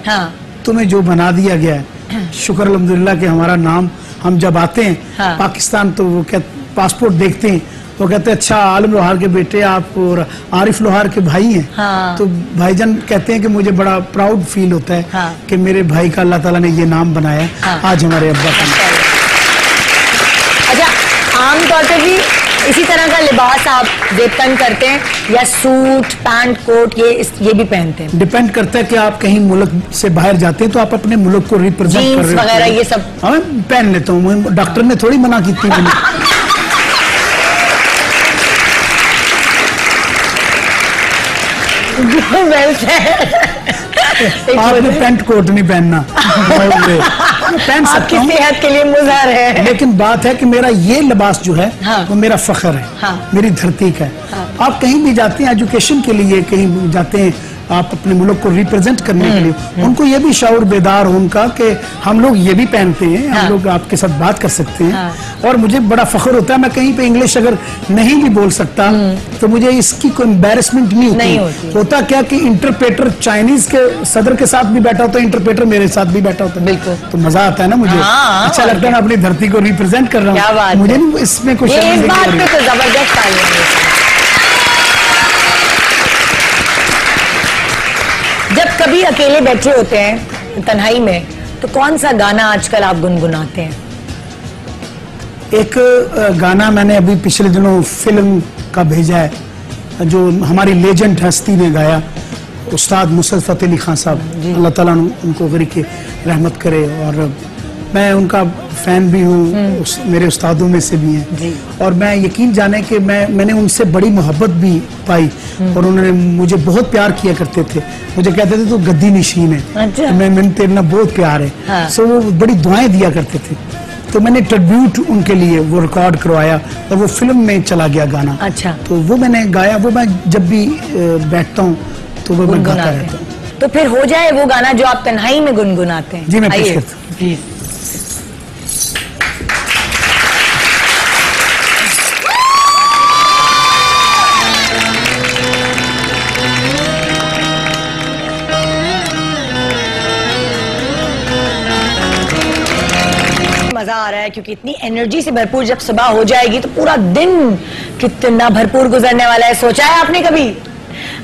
तुम्हें जो बना दिया गया है, शुक्र अल्हम्दुलिल्लाह कि हमारा नाम, हम जब आते हैं पाकिस्तान तो वो पासपोर्ट देखते हैं, वो कहते हैं अच्छा आलम लोहार के बेटे आप और आरिफ लोहार के भाई हैं। तो भाईजान कहते हैं कि मुझे बड़ा प्राउड फील होता है कि मेरे भाई का अल्लाह ताला ने ये नाम बनाया आज हमारे अब्बा का। अच्छा, आमतौर पर भी इसी तरह का लिबास आप देवतन करते हैं या सूट पैंट कोट ये भी पहनते हैं? डिपेंड करता है कि आप कहीं मुल्क से बाहर जाते हैं तो आप अपने मुल्क को रिप्रेजेंट कर रहे हो वगैरह ये सब। हाँ, पहन लेता हूँ, डॉक्टर ने थोड़ी मना की थी। आपने पैंट कोट नहीं पहनना। पहन सकता हूं, सेहत के लिए मुज़र है। लेकिन बात है कि मेरा ये लिबास जो है वो मेरा फख्र है, मेरी धरती का है। आप कहीं भी जाते हैं एजुकेशन के लिए, कहीं जाते हैं आप अपने मुल्क को रिप्रेजेंट करने के लिए, उनको ये भी शऊर बेदार हो उनका कि हम लोग ये भी पहनते हैं, हम लोग आपके साथ बात कर सकते हैं। और मुझे बड़ा फख्र होता है, मैं कहीं पे इंग्लिश अगर नहीं भी बोल सकता तो मुझे इसकी कोई एम्बैरेसमेंट नहीं होती। होता क्या कि इंटरप्रेटर चाइनीज के सदर के साथ भी बैठा होता है, इंटरप्रेटर मेरे साथ भी बैठा होता है, बिल्कुल, तो मजा आता है ना मुझे। अच्छा लगता है, मैं अपनी धरती को रिप्रेजेंट कर रहा हूँ, मुझे इसमें कुछ जबरदस्त। जब कभी अकेले बैठे होते हैं तन्हाई में तो कौन सा गाना आजकल आप गुनगुनाते हैं? एक गाना मैंने अभी पिछले दिनों फिल्म का भेजा है, जो हमारी लेजेंड हस्ती ने गाया, उस्ताद नुसरत फतेह अली खान साहब, अल्लाह ताला उनको गरीब की रहमत करे। और मैं उनका फैन भी हूँ, मेरे उस्तादों में से भी हैं। और मैं यकीन जाने कि मैंने उनसे बड़ी मोहब्बत भी पाई और उन्होंने मुझे बहुत प्यार किया करते थे। मुझे कहते थे तो गद्दी निशीन है। अच्छा। मैंने तेरे ना बहुत प्यार है। सो वो बड़ी दुआएं दिया करते थे, तो मैंने ट्रिब्यूट उनके लिए वो रिकॉर्ड करवाया और वो फिल्म में चला गया गाना। अच्छा। तो वो मैंने गाया, वो मैं जब भी बैठता हूँ तो वो मैं गाता रहता हूँ। तो फिर हो जाए वो गाना जो आप तन्हाई में गुनगुनाते हैं। जी मैं पेश करता हूँ। मजा आ रहा है क्योंकि इतनी एनर्जी से भरपूर जब सुबह हो जाएगी तो पूरा दिन कितना भरपूर गुजरने वाला है। सोचा है आपने कभी?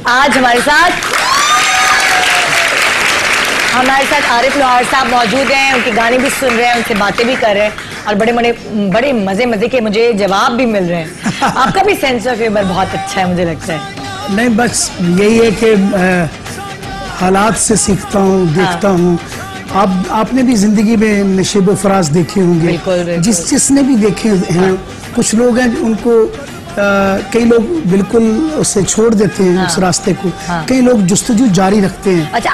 आज हमारे साथ आरिफ लोहार साहब मौजूद हैं, उनके गाने भी सुन रहे हैं, उनसे बातें भी कर रहे हैं और बड़े मजे के मुझे जवाब भी मिल रहे हैं। आपका भी सेंस ऑफ ह्यूमर बहुत अच्छा है मुझे लगता है। नहीं, बस यही है कि हालात से सीखता हूँ, देखता हूँ। आपने भी जिंदगी में नशेब फराज देखे होंगे, जिसने भी देखे हैं। कुछ लोग हैं उनको कई लोग बिल्कुल उससे छोड़ देते हैं उस रास्ते को, कई लोग जुस्तजू जारी रखते हैं। अच्छा,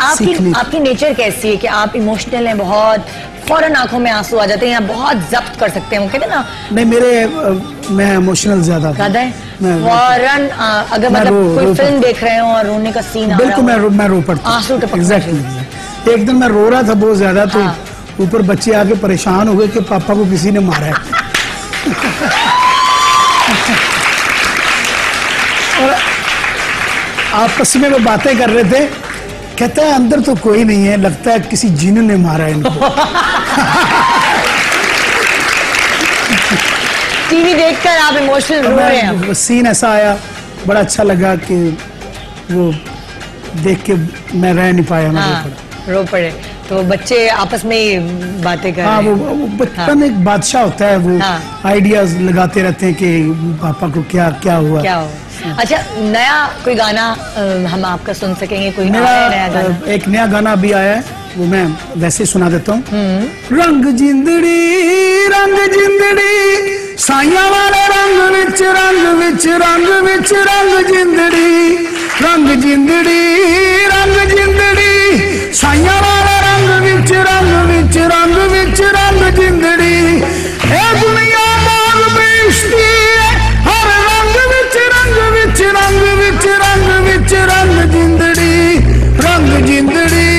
आपकी नेचर कैसी है कि आप इमोशनल हैं बहुत, फौरन आंखों में आंसू आ जाते हैं या बहुत जब्त कर सकते हैं, वो कहते हैं ना? नहीं, मैं इमोशनल ज्यादा है। फौरन अगर मतलब कोई फिल्म देख रहे हो और रोने का सीन आ रहा है, बिल्कुल मैं रो पड़ता हूं। आंसू टपकते। एक दिन मैं रो रहा था बहुत ज्यादा, तो ऊपर बच्चे आके परेशान हो गए कि पापा को किसी ने मारा है। और आपस में वो बातें कर रहे थे, कहता है अंदर तो कोई नहीं है, लगता है किसी जिन्न ने मारा है इनको। टीवी देखकर आप इमोशनल रो रहे हैं। सीन ऐसा आया, बड़ा अच्छा लगा कि वो देख के मैं रह नहीं पाया, रो पड़े। तो बच्चे आपस में बातें कर रहे हैं। वो बचपन एक बादशाह होता है, वो आइडियाज लगाते रहते हैं कि पापा को क्या हुआ। अच्छा, नया कोई गाना हम आपका सुन सकेंगे? कोई नया गाना? एक नया गाना अभी आया है, वो मैं वैसे सुना देता हूँ। रंग जिंदड़ी साइया वाले रंग विच जिंदड़ी, रंग जिंदड़ी साइया वाले रंग विच जिंदड़ी। ए दुनिया मोर बेइज्जती हर रंग विच जिंदड़ी, रंग जिंदड़ी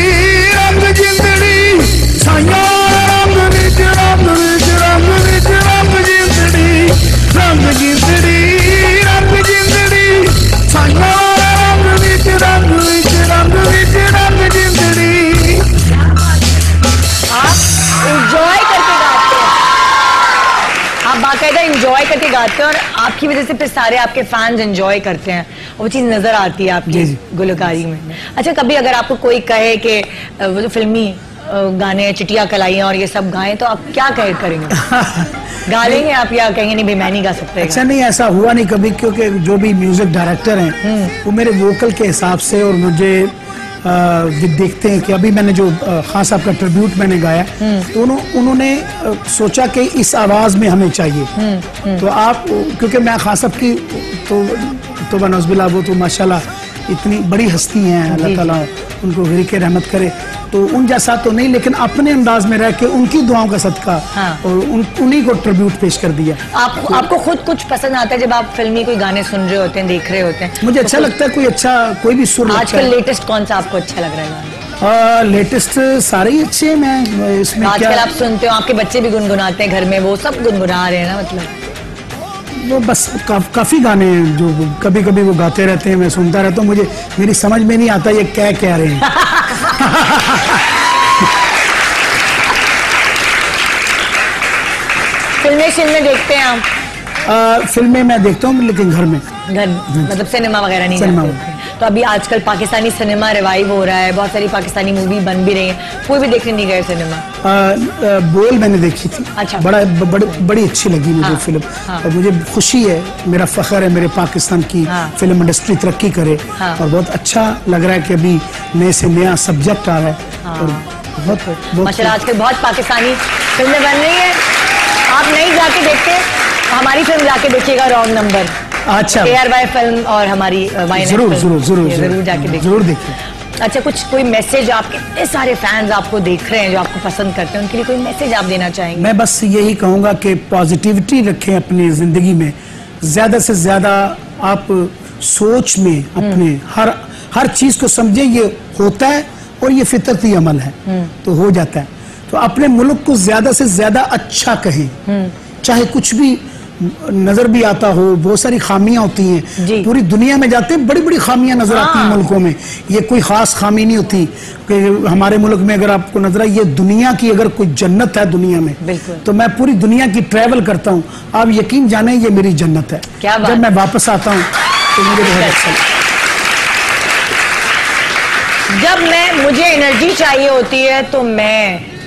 साइया रंग विच जिंदड़ी, रंग जिंदड़ी साइया रंग विच गाते हैं और आपकी वजह से फिर सारे आपके फैंस एंजॉय करते हैं, वो चीज नजर आती है आपकी गुलकारी में। अच्छा, कभी अगर आपको कोई कहे कि वो जो फिल्मी गाने चिटिया कलाइयां और ये सब गाएं, तो आप क्या करेंगे? गा लेंगे आप या कहेंगे नहीं भाई मैं नहीं गा सकता? अच्छा नहीं, ऐसा हुआ नहीं कभी, क्योंकि जो भी म्यूजिक डायरेक्टर हैं वो मेरे वोकल के हिसाब से और मुझे देखते हैं कि अभी मैंने जो खान साहब का ट्रिब्यूट मैंने गाया तो उन्होंने सोचा कि इस आवाज में हमें चाहिए। तो आप, क्योंकि मैं खान साहब की तो बनौज़बिल्लाह, वो तो माशाल्लाह इतनी बड़ी हस्ती हैं, अल्लाह ताला उनको गरीक़े रहमत करे, तो उन जैसा तो नहीं, लेकिन अपने अंदाज में रह के उनकी दुआओं का सदका और उन्हीं को ट्रिब्यूट पेश कर दिया। आपको खुद कुछ पसंद आता है जब आप फिल्मी कोई गाने सुन रहे होते हैं, देख रहे होते हैं? मुझे अच्छा लगता है कोई भी सुर। आजकल लेटेस्ट कौन सा आपको अच्छा लग रहा है? लेटेस्ट सारे ही अच्छे हैं। मैं इसमें आजकल आप सुनते हो, आपके बच्चे भी गुनगुनाते हैं घर में, वो सब गुनगुना रहे हैं ना? मतलब वो बस काफी गाने हैं जो कभी कभी वो गाते रहते हैं, मैं सुनता रहता हूँ, मेरी समझ में नहीं आता ये क्या कह रहे हैं। फिल्में देखते हैं आप? फिल्में मैं देखता हूँ, लेकिन घर में। मतलब सिनेमा वगैरह नहीं जाते? तो अभी आजकल पाकिस्तानी सिनेमा रिवाइव हो रहा है, बहुत सारी पाकिस्तानी मूवी बन भी रही है, कोई भी देखने नहीं गए सिनेमा? बोल मैंने देखी थी। अच्छा। बड़ी अच्छी लगी मुझे फिल्म। और मुझे खुशी है, मेरा फख्र है मेरे पाकिस्तान की फिल्म इंडस्ट्री तरक्की करे। और बहुत अच्छा लग रहा है कि अभी नए से नया सब्जेक्ट आ रहा है और बहुत माशाल्लाह आजकल बहुत पाकिस्तानी फिल्में बन रही है। आप नहीं जाके देखते, हमारी फिल्म जाके देखिएगा, रॉन्ग नंबर। अच्छा, ARY फिल्म और हमारी जरूर जाके देखिए, जरूर देखिए। अच्छा, कोई मैसेज, आपके इतने सारे फैंस आपको देख रहे हैं जो आपको पसंद करते हैं, उनके लिए कोई मैसेज आप देना चाहेंगे? मैं बस यही कहूंगा कि पॉजिटिविटी रखें अपनी जिंदगी में, ज्यादा से ज्यादा आप सोच में अपने हर चीज को समझें, ये होता है और ये फितरती अमल है तो हो जाता है। तो अपने मुल्क को ज्यादा से ज्यादा अच्छा कहें, चाहे कुछ भी नजर भी आता हो, बहुत सारी खामियां होती हैं, पूरी दुनिया में जाते हैं बड़ी बड़ी खामियां नजर आती हैं मुल्कों में, ये कोई खास खामी नहीं होती कि हमारे मुल्क में अगर आपको नजर आए, ये दुनिया की अगर कोई जन्नत है दुनिया में, तो मैं पूरी दुनिया की ट्रैवल करता हूँ, आप यकीन जाने ये मेरी जन्नत है। जब मैं वापस आता हूँ तो मुझे बहुत अच्छा लगता है। जब मुझे एनर्जी चाहिए होती है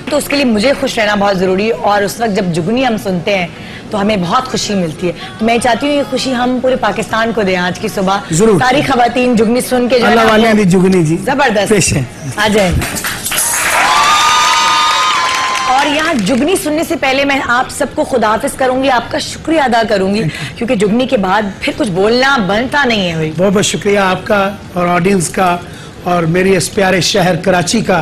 तो उसके लिए मुझे खुश रहना बहुत जरूरी है, और उस वक्त जब जुगनी हम सुनते हैं तो हमें बहुत खुशी मिलती है। तो मैं चाहती हूँ ये खुशी हम पूरे पाकिस्तान को दें। आज की सुबह सारी खवातीन जुगनी सुन के अल्लाह वाले भी जुगनी जी जबरदस्त आ जाए। और यहाँ जुगनी सुनने से पहले मैं आप सबको खुदाफिज करूंगी, आपका शुक्रिया अदा करूंगी, क्योंकि जुगनी के बाद फिर कुछ बोलना बनता नहीं है भाई। बहुत बहुत शुक्रिया आपका और ऑडियंस का और मेरे इस प्यारे शहर कराची का।